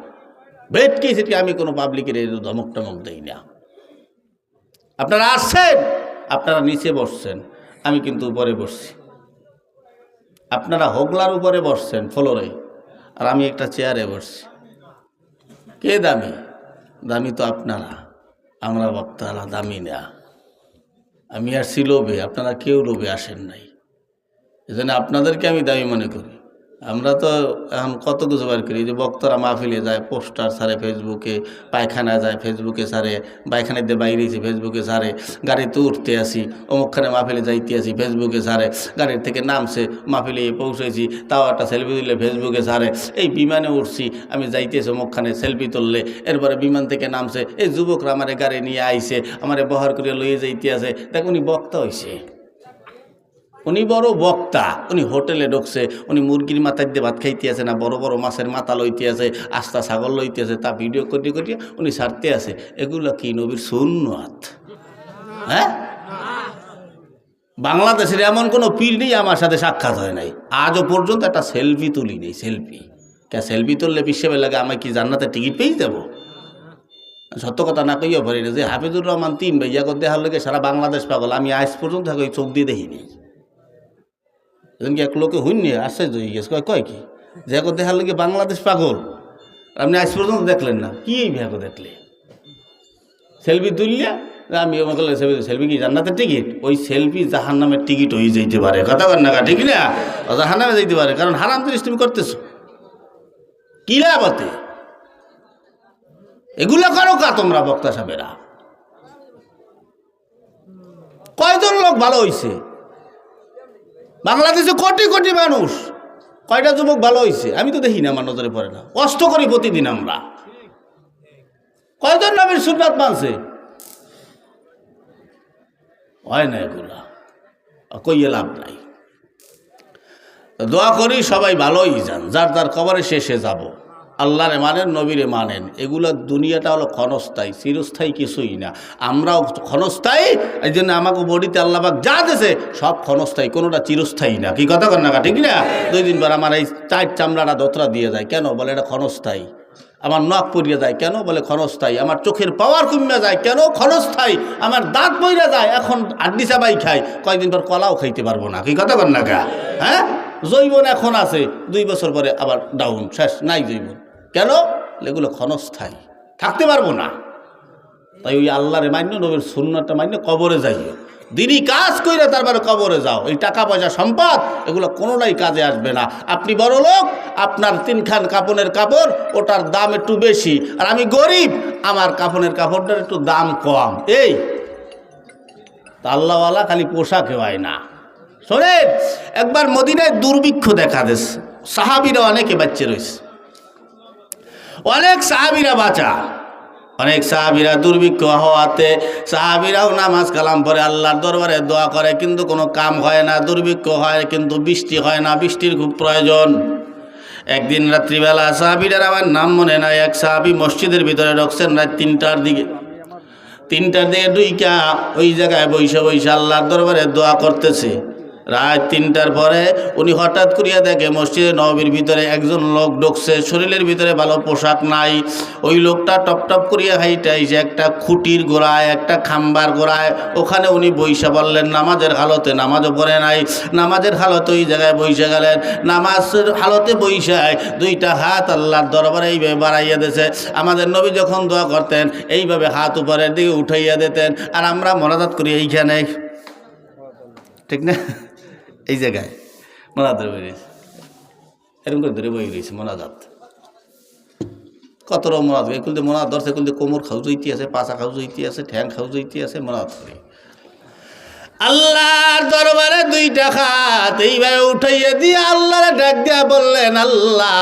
ভেটকি সেটি আমি কোনো পাবলিকের ধমক টমক দেই না। আপনারা আসছেন, আপনারা নিচে বসছেন, আমি কিন্তু উপরে বসছি। আপনারা হোগলার উপরে বসছেন ফ্লোরে, আর আমি একটা চেয়ারে বসছি। কে দামি? দামি তো আপনারা, আমরা বক্তারা দামি না। আমি আসছি লোভে, আপনারা কেউ লোভে আসেন নাই, এজন্য আপনাদেরকে আমি দামি মনে করি। আমরা তো এখন কত কিছু বার করি, যে বক্তারা মাহফিলে যায়, পোস্টার ছাড়ে ফেসবুকে, পায়খানা যায় ফেসবুকে ছাড়ে, পায়খানা দিয়ে বাইরেছি ফেসবুকে ছাড়ে, গাড়িতে উঠতে আসি অমুকখানে মাহফিলে যাইতে আসি ফেসবুকে ছাড়ে, গাড়ির থেকে নামছে মাহফিলে পৌঁছেছি তাও একটা সেলফি তুললে ফেসবুকে ছাড়ে, এই বিমানে উঠছি আমি যাইতেছি অমুকখানে সেলফি তুললে, এরপরে বিমান থেকে নামছে এই যুবকরা আমারে গাড়ি নিয়ে আইছে, আমারে বহর করে লইয়ে যাইতে আছে। দেখ উনি বক্তা হইছে, উনি বড় বক্তা। উনি হোটেলে ঢুকছে, উনি মুরগির মাথায় দিয়ে ভাত খাইতে আছে না, বড় বড় মাছের মাথা লইতে আছে, আস্তা ছাগল লইতে আছে, তা ভিডিও করিয়ে করিয়ে উনি ছাড়তে আছে। এগুলো কি নবীর সুন্নাত? হ্যাঁ, বাংলাদেশের এমন কোনো পীর নেই আমার সাথে সাক্ষাৎ হয় নাই আজও পর্যন্ত একটা সেলফি তুলি নেই। সেলফি কে? সেলফি তুললে বিশ্বে লাগে আমি কি জান্নাতে টিকিট পেয়ে যাবো? সত্য কথা না কইয়া পারি না যে হাফিজুর রহমান 3 ভাইয়া করে দেখার লোকে সারা বাংলাদেশ পাগল। আমি আজ পর্যন্ত চোখ দিয়ে দেখিনি। এক লোকে হইনি আশ্চর্য হয়ে গেছে, কয় কি যে দেখার লোকে বাংলাদেশ পাগল, আপনি আজ পর্যন্ত দেখলেন না? কি এই ভ্যাগো দেখলে সেলফি তুললে আমি সেলফি কি জান্নাতের টিকিট? ওই সেলফি জাহান্নামের টিকিট হয়ে যাইতে পারে। কথা বল না, ঠিক না? জাহান্নামে যাইতে পারে, কারণ হারাম জিনিস তুমি করতেছো। কি লাভতে এগুলা করো কা তোমরা বক্তা সাহেবেরা? কয়জন লোক ভালো হইছে বাংলাদেশে? কোটি কোটি মানুষ, কয়টা যুবক ভালো হয়েছে? আমি তো দেখি না, আমার নজরে পড়ে না। কষ্ট করি প্রতিদিন আমরা। কয়জন নবীর সুন্নাত মানছে? হয় না, এগুলা কইয়ে লাভ নাই। দোয়া করি সবাই ভালোই যান, যার যার কবরে শেষে যাব। আল্লাহরে মানেন, নবীরে মানেন। এগুলো দুনিয়াটা হলো ক্ষণস্থায়ী, চিরস্থায়ী কিছুই না। আমরাও ক্ষণস্থায়ী, এই জন্য আমাকে বডিতে আল্লাহবাক যা দিয়েছে সব ক্ষণস্থায়ী, কোনোটা চিরস্থায়ী না। কি কথা কর না, ঠিক না? 2 দিন পর আমার এই 4 চামড়াটা দোতরা দিয়ে যায়, কেন? বলে এটা ক্ষণস্থায়ী। আমার নখ পড়িয়ে যায়, কেন? বলে ক্ষণস্থায়ী। আমার চোখের পাওয়ার কমে যায়, কেন? ক্ষণস্থায়ী। আমার দাঁত পইরা যায়, এখন আড্ডি চাবাই খাই, কয়েকদিন পর কলাও খাইতে পারবো না। কি কথা কর না? হ্যাঁ, জৈবন এখন আছে, 2 বছর পরে আবার ডাউন, শেষ, নাই জৈবন। কেন? এগুলো ক্ষণস্থায়ী, থাকতে পারবো না। তাই ওই আল্লাহরে মান্য, নবীর সুন্নাতটা মান্য, কবরে যাইও। দিনই কাজ কইরা তারপরে কবরে যাও। এই টাকা পয়সা সম্পদ এগুলো কোনোটাই কাজে আসবে না। আপনি বড় লোক, আপনার 3 খান কাপড়ের কাপড়, ওটার দাম একটু বেশি, আর আমি গরিব, আমার কাপড়ের কাপড়টার একটু দাম কম। এই আল্লাহওয়ালা খালি পোশাক হয় না। শোনেন, একবার মদিনায় দুর্ভিক্ষ দেখা দিয়েছে, সাহাবীরা অনেকে বাচ্চা রয়েছে, অনেক সাহাবীরা বাঁচা, অনেক সাহাবীরা দুর্ভিক্ষ হওয়াতে সাহাবীরাও নামাজ কালাম পড়ে আল্লাহর দরবারে দোয়া করে, কিন্তু কোনো কাম হয় না। দুর্ভিক্ষ হয় কিন্তু বৃষ্টি হয় না, বৃষ্টির খুব প্রয়োজন। একদিন রাত্রিবেলা সাহাবীদের আমার নাম মনে নাই, এক সাহাবী মসজিদের ভিতরে ঢুকছেন রাত 3টার দিকে। 3টার দিকে ঢুইকা ওই জায়গায় বৈশা বৈশা আল্লাহর দরবারে দোয়া করতেছে। রাত 3টার পরে উনি হঠাৎ করিয়া দেখে মসজিদে নববীর ভিতরে একজন লোক ঢুকছে, শরীরের ভিতরে ভালো পোশাক নাই। ওই লোকটা টপ টপ করিয়া হাইটা এসে একটা খুঁটির গোড়ায়, একটা খাম্বার গোড়ায় ওখানে উনি বৈশা বললেন নামাজের হালতে, নামাজও পড়ে নাই, নামাজের হালতে ওই জায়গায় বৈশা গেলেন। নামাজের হালতে বৈশায় 2টা হাত আল্লাহর দরবারে এইভাবে বাড়াইয়া দিয়েছে। আমাদের নবী যখন দোয়া করতেন এইভাবে হাত উপরের দিকে উঠাইয়া দিতেন, আর আমরা মোনাজাত করি এইখানে, ঠিক না? এই জায়গায় মোনাজাত বই রয়েছে, এরকম করে ধরে বই রয়েছে মোনাজাত। কত রকম মোনাজাত, এগুলো মোনাজাত ধরছে, এগুলো কোমর খাউ জইতে আছে, পাছা খাউ জইতে আছে, ঠ্যাং খাউ জইতে আছে, মোনাজাত করি আল্লাহর দরবারে 2টা হাত এইভাবে উঠাইয়া দিয়ে আল্লাহরে ডাক দিয়া বললেন, আল্লাহ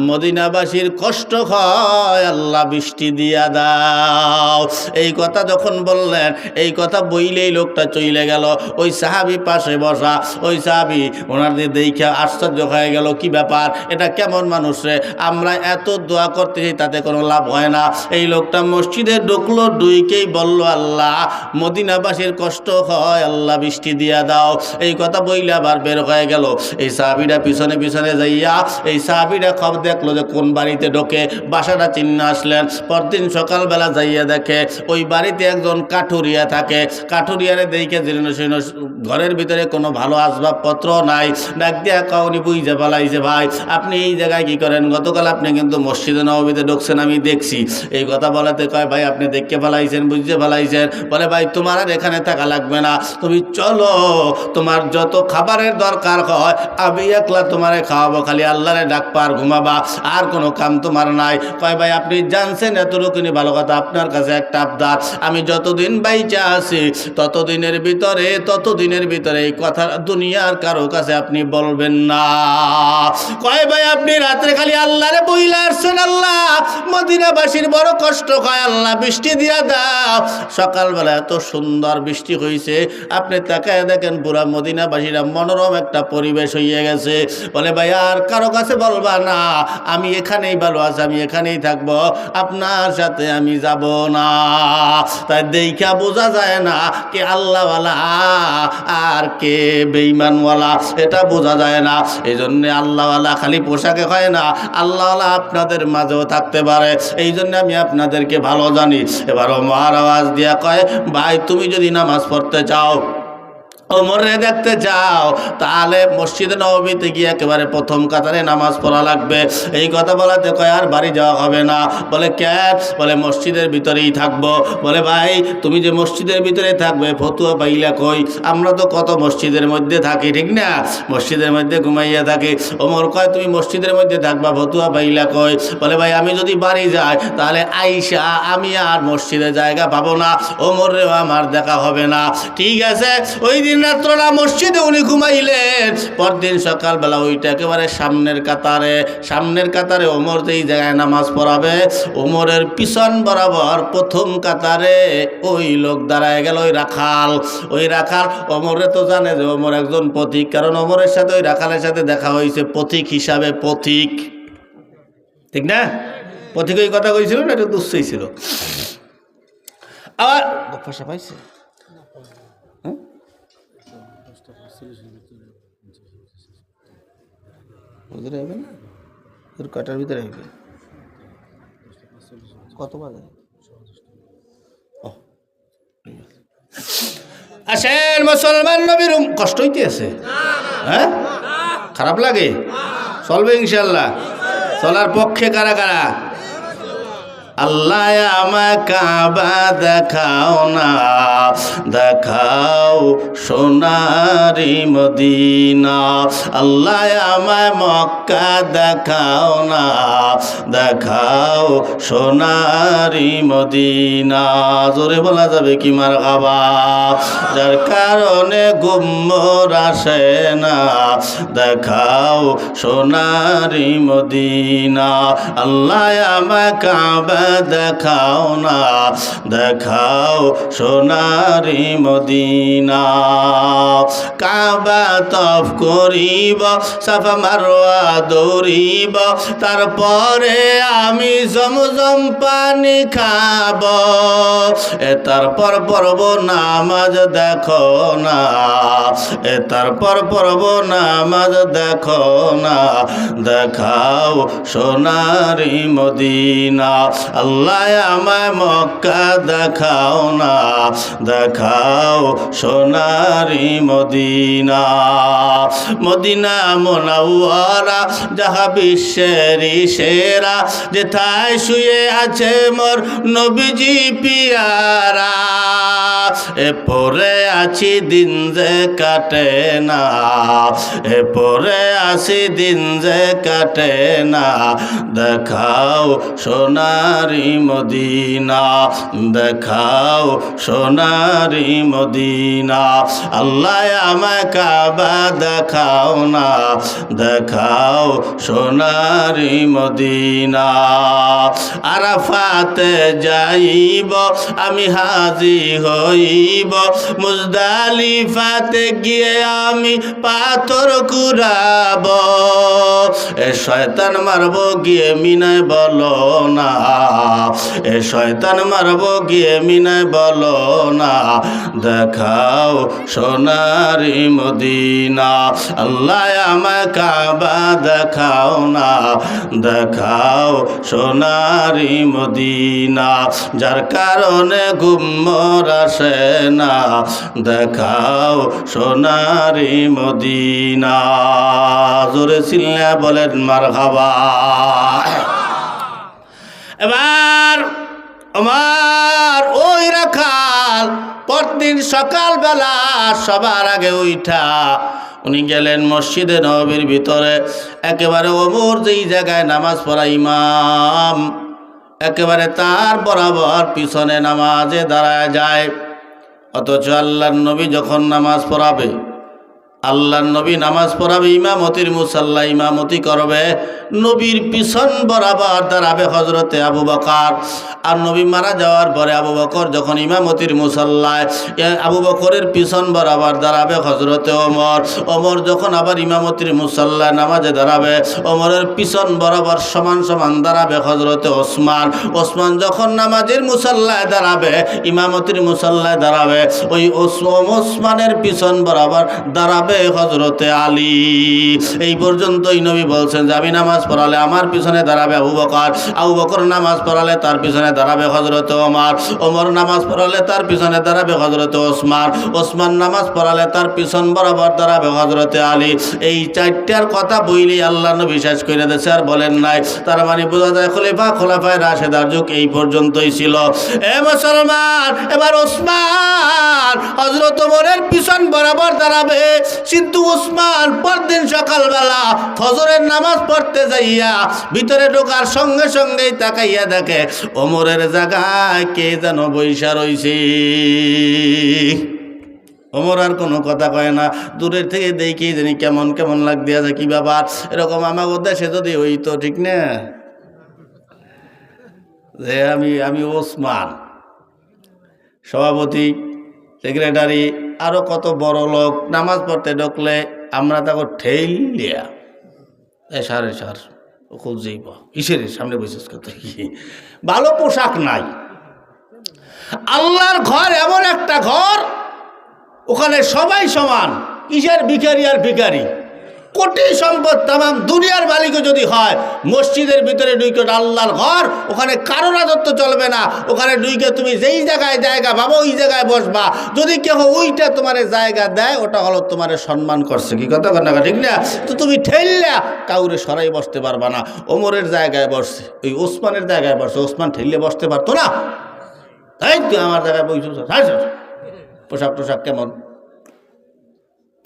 মদিনাবাসীর কষ্ট হয়, আল্লাহ বৃষ্টি দিয়া দাও। এই কথা যখন বললেন, এই কথা বইলেই লোকটা চলে গেল। ওই সাহাবী পাশে বসা, ওই সাহাবী ওনাদের দেখে আশ্চর্য হয়ে গেল, কি ব্যাপার, এটা কেমন মানুষ রে, আমরা এত দোয়া করতেছি তাতে কোনো লাভ হয় না। এই লোকটা মসজিদে ঢুকলো, ঢুকেই বলল, আল্লাহ মদিনাবাসীর কষ্ট হয়, আল্লাহ বৃষ্টি দিয়া দাও। এই কথা বইলে আবার বের হয়ে গেল। এই সাহাবীরা পিছনে পিছনে যাইয়া এই সাহাবীরা খবর দেখলো যে কোন বাড়িতে ঢোকে, বাসাটা চিন্না আসলেন। পরদিন সকালবেলা যাইয়া দেখে ওই বাড়িতে একজন কাঠুরিয়া থাকে। কাঠুরিয়ারে দেখে জীর্ণশীর্ণ ঘরের ভিতরে কোনো ভালো আসবাবপত্র নাই। ডাক দিয়া কাউনি বুঝে ফেলাইছে, ভাই আপনি এই জায়গায় কি করেন, গতকাল আপনি কিন্তু মসজিদে নববীতে ঢুকছেন, আমি দেখছি। এই কথা বলাতে কয়, ভাই আপনি দেখে ফেলাইছেন, বুঝতে ফেলাইছেন। বলে, ভাই তোমার আর এখানে থাকা লাগবে না, তুমি চলো, তোমার যত খাবারের দরকার হয় আমি একলা তোমারে খাওয়াবো, খালি আল্লাহরে ডাকবা আর ঘুমাবা, আর কোনো কাম তোমার নাই। কয়, ভাই আপনি জানছেন এতটুকুনি ভালো কথা, আপনার কাছে একটা আবদার, আমি যতদিন বাইচা আছি ততদিনের ভিতরে এই কথা দুনিয়ার কারো কাছে আপনি বলবেন না। কয়, ভাই আপনি রাত্রে খালি আল্লাহরে বইলা আসছেন, আল্লাহ মদিনাবাসীর বড় কষ্ট হয়, আল্লাহ বৃষ্টি দিয়া দাও। সকালবেলা এত সুন্দর বৃষ্টি হয়েছে, আপনি তাকায় দেখেন পুরা মদিনাবাসীরা মনোরম একটা পরিবেশ হইয়া গেছে। বলে, ভাই আর কারো কাছে বলবা না, আমি এখানেই ভালো আছি, আমি এখানেই থাকবো, আপনার সাথে আমি যাব না। তাই দেখা বোঝা যায় না কে আল্লাহওয়ালা আর কে বেঈমানওয়ালা, এটা বোঝা যায় না। এই জন্য আল্লাহওয়ালা খালি পোশাকে হয় না, আল্লাহওয়ালা আপনাদের মাঝেও থাকতে পারে। এই জন্য আমি আপনাদেরকে ভালো জানি। এবার ওমর আওয়াজ দিয়া কয়, ভাই তুমি যদি নামাজ পড়তে চাও, ওমরে দেখতে চাও, তাহলে মসজিদে নববীতে গিয়ে একেবারে প্রথম কাতারে নামাজ পড়া লাগবে। এই কথা বলাতে কয়, আর বাড়ি যাওয়া হবে না। বলে, কেন? বলে, মসজিদের ভিতরেই থাকবো। বলে, ভাই তুমি যে মসজিদের ভিতরে থাকবে ফতুয়া পাইলা কই? আমরা তো কত মসজিদের মধ্যে থাকি, ঠিক না, মসজিদের মধ্যে ঘুমাইয়া থাকি। ওমর কয়, তুমি মসজিদের মধ্যে থাকবা, ফতুয়া পাইলা কই? বলে, ভাই আমি যদি বাড়ি যাই তাহলে আইসা আমি আর মসজিদে জায়গা পাবো না, ওমরেও আমার দেখা হবে না। ঠিক আছে, ওই দিন রাত্রটা মসজিদে উনি ঘুমাইলেন। পরদিন সকালবেলা ওইটা একেবারে সামনের কাতারে ওমর যেই জায়গায় নামাজ পড়াবে, ওমরের পিছন বরাবর প্রথম কাতারে ওই লোক দাঁড়ায় গেল, ওই রাখাল ওমরে তো জানে যে ওমর একজন পথিক, কারণ ওমরের সাথে ওই রাখালের সাথে দেখা হয়েছে পথিক হিসাবে, পথিক, ঠিক না, পথিক ওই কথা কইছিল না, এটা দুঃসই ছিল। আবার ভাষা পাইছে কটার ভিতরে আসবে, কত বাজে? আসেন মুসলমান নবীর কষ্ট হইতে আছে, হ্যাঁ খারাপ লাগে, চলবে ইনশাল্লাহ। চলার পক্ষে কারা কারা? আল্লাহ আমায় কাবা দেখাও না, দেখাও সোনারি মদিনা। আল্লাহ আমায় মক্কা দেখাও না, দেখাও সোনারি মদিনা। জোরে বলা যাবে কি মারহাবা? যার কারণে গুম্মর আসে না, দেখাও সোনারি মদিনা। আল্লাহ আমায় কাবা দেখাও না, দেখাও সোনারি মদিনা। কাবা তফ করিব, সাফা মারওয়া দৌড়িব, তারপরে আমি জমজম পানি খাব। তারপর পড়ব নামাজ দেখো না, তারপর পড়ব নামাজ দেখো না, দেখাও সোনারি মদিনা। আল্লাহ আমায় মক্কা দেখাও না, দেখাও সোনারি মদিনা। মদিনা মুনাওয়ারা যাহা বিশ্বেরই সেরা, যেথায় শুয়ে আছে মোর নবীজি পিয়ারা। পরে আছি দিন যে কাটে না, পরে আছি দিন যে কাটে না, দেখাও সোনারি মদিনা, দেখাও সোনারি মদিনা। আল্লাহ আমায় কাবা দেখাও না, দেখাও সোনারি মদিনা। আরাফাতে যাইব আমি হাজি হইব, মুজদালিফাতে গিয়ে আমি পাথর কুড়াব। শয়তান মারব গিয়ে মিনায় বলো না, শয়তান মারব গিয়ে মিনায় বলো না, দেখাও সোনারি মদিনা। আল্লাহ আমায় কাবা দেখাও না, দেখাও সোনারি মদিনা। যার কারণে ঘুমর আসে না, দেখাও সোনারি মদিনা। জোরে চিল্লা বলেন মারহাবা। এবার আমার ওই রাখাল পরদিন সকালবেলা সবার আগে উঠা উনি গেলেন মসজিদে নববীর ভিতরে। একেবারে ওমর যেই জায়গায় নামাজ পড়া ইমাম, একেবারে তার বরাবর পিছনে নামাজে দাঁড়ায় যায়। অথচ আল্লাহর নবী যখন নামাজ পড়াবে, আল্লাহর নবী নামাজ পড়াবে, ইমামতির মুসাল্লা ইমামতি করবে, নবীর পিছন বরাবর দাঁড়াবে হজরতে আবু বকর। আর নবী মারা যাওয়ার পরে আবু বকর যখন ইমামতির মুসাল্লায়, আবু বকরের পিছন বরাবর দাঁড়াবে হজরতে ওমর। ওমর যখন আবার ইমামতির মুসাল্লায় নামাজে দাঁড়াবে, ওমরের পিছন বরাবর সমান সমান দাঁড়াবে হজরতে ওসমান। ওসমান যখন নামাজের মুসাল্লায় দাঁড়াবে, ইমামতির মুসাল্লায় দাঁড়াবে, ওই ওসমানের পিছন বরাবর দাঁড়াবে হজরতে আলী। এই পর্যন্তই নবী বলছেন যে আমি নামাজ পড়ালে আমার পিছনে দাঁড়াবে আবু বকর, আবু বকর নামাজ পড়ালে তার পিছনে দাঁড়াবে হজরতে ওমর, ওমর নামাজ পড়ালে তার পিছনে দাঁড়াবে হজরতে ওসমান, ওসমান নামাজ পড়ালে তার পিছন বরাবর দাঁড়াবে হজরতে আলী। এই চারটার কথা বইলেই আল্লাহ নবী শেষ করে দিয়েছে, আর বলেন নাই। তার মানে বোঝা যায় খোলাফায়ে রাশেদার যুগ এই পর্যন্তই ছিল। এ মুসলমান, এবার ওসমান হজরত ওমরের পিছন বরাবর দাঁড়াবে। কিন্তু ওসমান পরদিন সকালবেলা ফজরের নামাজ পড়তে যাইয়া ভিতরে ঢোকার সঙ্গে সঙ্গেই তাকাইয়া দেখে ওমরের জায়গায় কে যেন বইসা রইছে। ওমর আর কোনো কথা কয় না, দূরের থেকে দেখি জানি কেমন কেমন লাগ দিয়া যায়, কি ব্যাপার। এরকম আমার দেশে যদি হইতো, ঠিক না, যে আমি ওসমান সভাপতি, সেক্রেটারি, আরো কত বড় লোক নামাজ পড়তে ঢুকলে আমরা তাকে ঠেলিয়া সারে সার খুব যাইব কিসের সামনে বসে কথা, ভালো পোশাক নাই। আল্লাহর ঘর এমন একটা ঘর, ওখানে সবাই সমান, কিসের ভিখারি আর ভিখারি। কোটি সম্পদ তামাম দুনিয়ার মালিকও যদি হয়, মসজিদের ভিতরে ঢুকে আল্লাহর ঘর, ওখানে কারো রাজত্ব চলবে না। ওখানে ঢুকে তুমি যেই জায়গায় জায়গা পাবো ওই জায়গায় বসবা। যদি কেউ ওইটা তোমার জায়গা দেয়, ওটা হলো তোমার সম্মান করছে, কি কথা না, ঠিক না? তো তুমি ঠেললা কাউরে সরাই বসতে পারবা না। ওমরের জায়গায় বসছে, ওই ওসমানের জায়গায় বসছে, ওসমান ঠেললে বসতে পারতো না। তাই তুই আমার জায়গায় বসে, পোশাক টোশাক কেমন,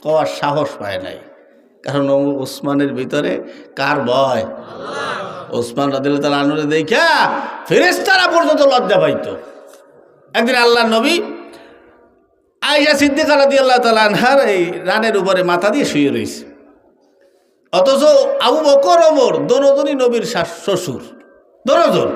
কওয়ার সাহস পায় নাই। কারণ ওসমানের ভিতরে কার ভয়? ওসমান রাদিয়াল্লাহু তাআলা আনহুরে দেখা ফেরেশতারা পর্যন্ত লজ্জা পাইতো। একদিন আল্লাহর নবী আয়েশা সিদ্দিকা রাদিয়াল্লাহু তাআলা আনহার এই রানের উপরে মাথা দিয়ে শুয়ে রয়েছে। অথচ আবু বকর ওমর দোনোজনই নবীর শ্বশুর, দোনোজন।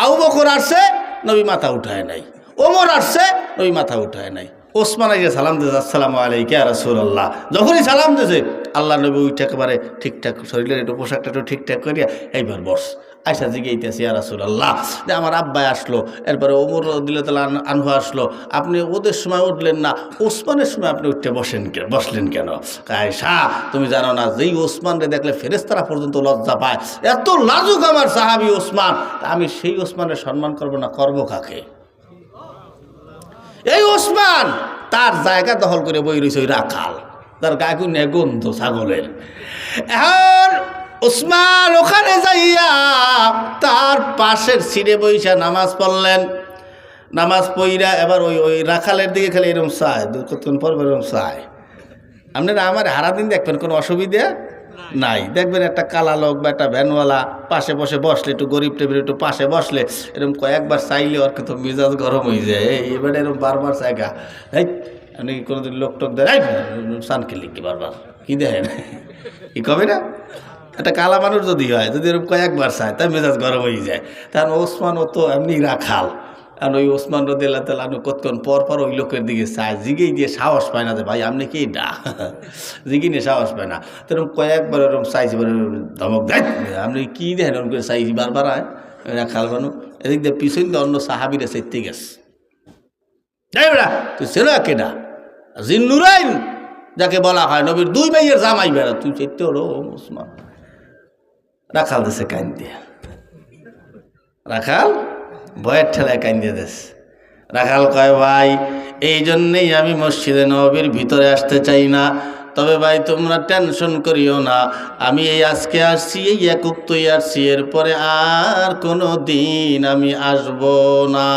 আবু বকর আসছে, নবী মাথা উঠায় নাই। ওমর আসছে, নবী মাথা উঠায় নাই। ওসমান আইয়া সালাম দিয়েছে, আসসালামু আলাইকা ইয়া রাসূলুল্লাহ। যখনই সালাম দিয়েছে আল্লাহ নবী ওইটা একেবারে ঠিকঠাক শরীরের একটু পোশাকটা একটু ঠিকঠাক করিয়া এইবার বস আয়সা জিগেইতেছি, ইয়া রাসূলুল্লাহ যে আমার আব্বাই আসলো, এরপরে ওমর রাদিয়াল্লাহু আনহু আসলো, আপনি ওদের সময় উঠলেন না, ওসমানের সময় আপনি উঠতে বসলেন কেন? আয়সা তুমি জানো না, যেই ওসমানরে দেখলে ফেরেশতারা পর্যন্ত লজ্জা পায়, এত লাজুক আমার সাহাবী ওসমান, আমি সেই ওসমানের সম্মান করবো না, করবো কাকে? এই ওসমান তার জায়গা দখল করে বই রয়েছে ওই রাখাল, তার গায়ে কোন গন্ধ ছাগলের। এখন ওসমান ওখানে যাইয়া তার পাশের সিটে বইসা নামাজ পড়লেন। নামাজ পড়িয়া এবার ওই ওই রাখালের দিকে খালি এরকম চায়, কতক্ষণ পর এরকম চায়। আপনারা আমার হারাদিন দেখবেন কোনো অসুবিধা নাই, দেখবেন একটা কালা লোক বা একটা ভ্যানওয়ালা পাশে বসে বসলে, একটু গরিব টেবিল একটু পাশে বসলে এরকম কয়েকবার চাইলে ওর কিন্তু মেজাজ গরম হয়ে যায়। এবারে এরকম বারবার চাইগা, এই আপনি কোনোদিন লোক টোক দেয় সানকে লিখি বারবার কি দেখেন কি কবে না? একটা কালা মানুষ যদি হয়, যদি এরকম কয়েকবার চায় তার মেজাজ গরম হয়ে যায়। তার ওসমান ও তো এমনি রাখাল, আর ওই ওসমান রাদিয়াল্লাহু তাআলা আনহু কতক্ষণ পর পর ওই লোকের দিকে চায়, জিগেই দিয়ে সাহস পায় না যে ভাই আপনি কি ডা, জিগি নিয়ে সাহস পায় না। তো এরকম কয়েকবার ওরকম চাইছি, ধমক দেয়, আপনি কি দেখেন ওরকম করে চাইছি বারবার আয় রাখাল মানুষ। এদিক দিয়ে পিছন দিয়ে অন্য সাহাবিরা চাইতে গেছে, বেড়া তুই ছিল কেডা? জিন্নুরাইন যাকে বলা হয় নবীর দুই ভাইয়ের জামাই, বেড়া তুই চাইতে হলো ওসমান। রাখাল দেশে কান দিয়ে, রাখাল ভয়ের ঠেলায় কান দিয়ে দেশ। রাখাল কয় ভাই এই জন্যেই আমি মসজিদে নববীর ভিতরে আসতে চাই না, তবে ভাই তোমরা টেনশন করিও না, আমি এই আজকে আসছি, এই একুক্তই আসছি, এরপরে আর কোনো দিন আমি আসব না।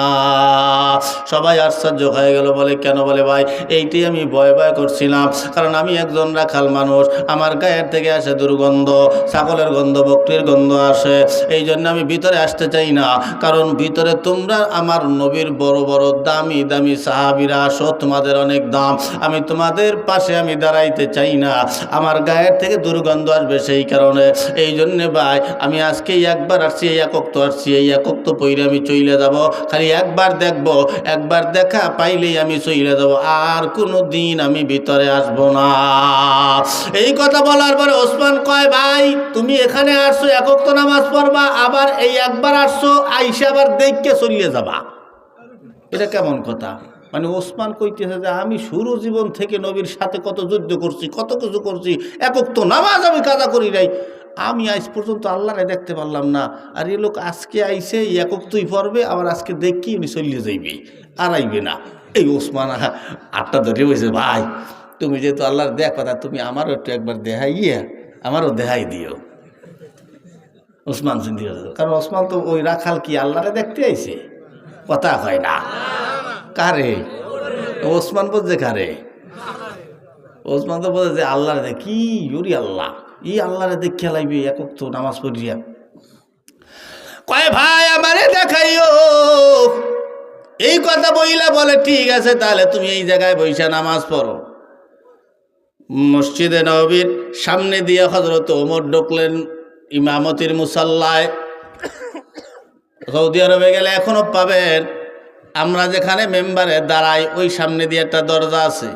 সবাই আশ্চর্য হয়ে গেল, বলে কেন? বলে ভাই এইটি আমি ভয় ভয় করছিলাম, কারণ আমি একজন রাখাল মানুষ, আমার গায়ের থেকে আসে দুর্গন্ধ, ছাগলের গন্ধ, বকরির গন্ধ আসে, এই জন্য আমি ভিতরে আসতে চাই না, কারণ ভিতরে তোমরা আমার নবীর বড় বড় দামি দামি সাহাবীরা আসো, তোমাদের অনেক দাম, আমি তোমাদের পাশে আমি দাঁড়াইতে চাই না, আমার গায়ের থেকে দুর্গন্ধ আসবে, সেই কারণে এই জন্যে ভাই আমি আজকে একবার আসছি, এই একক তো আসছি, এই একক তো পইরে আমি চইলে যাব, খালি একবার দেখব, একবার দেখা পাইলেই আমি চইলে যাব, আর কোনো দিন আমি ভিতরে আসবো না। এই কথা বলার পরে ওসমান কয় ভাই তুমি এখানে আসছো একক তো নামাজ পড়বা, আবার এই একবার আসছো আইসা আবার দেখকে চলিয়ে যাবা, এটা কেমন কথা? মানে ওসমান কইতেছে যে আমি শুরু জীবন থেকে নবীর সাথে কত যুদ্ধ করছি, কত কিছু করছি, একক তো নামাজ আমি কাজা করি নাই, আমি আজ পর্যন্ত আল্লাহরে দেখতে পারলাম না, আর এ লোক আজকে আইসে একক তুই পড়বে, আবার আজকে দেখি উনি চলিয়ে যাইবে, আর আইবে না। এই ওসমান আটটা ধরে বলছে ভাই তুমি যেহেতু আল্লাহর দেখ কথা, তুমি আমারও একটু একবার দেখাইয়া আমারও দেখাই দিও। ওসমান চিন্তা, কারণ ওসমান তো ওই রাখাল কি আল্লাহরে দেখতে আইছে, কথা হয় না। কারে? ওসমান বলছে কারে? ওসমান তো বলে যে আল্লাহরে দেখ, কি ইউরি আল্লাহ, ই আল্লাহরে দেখ খেলাইবে একক তো নামাজ পড়িয়া। কয় ভাই আমারে দেখাইও, এই কথা বইলা বলে ঠিক আছে তাহলে তুমি এই জায়গায় বইসা নামাজ পড়ো। মসজিদে নববীর সামনে দিয়ে হযরত ওমর ঢুকলেন ইমামতির মুসাল্লায়। সৌদি আরবে গেলে এখনো পাবেন, আমরা যেখানে মেম্বারে দাঁড়াই ওই সামনে দিয়ে একটা দরজা আছে,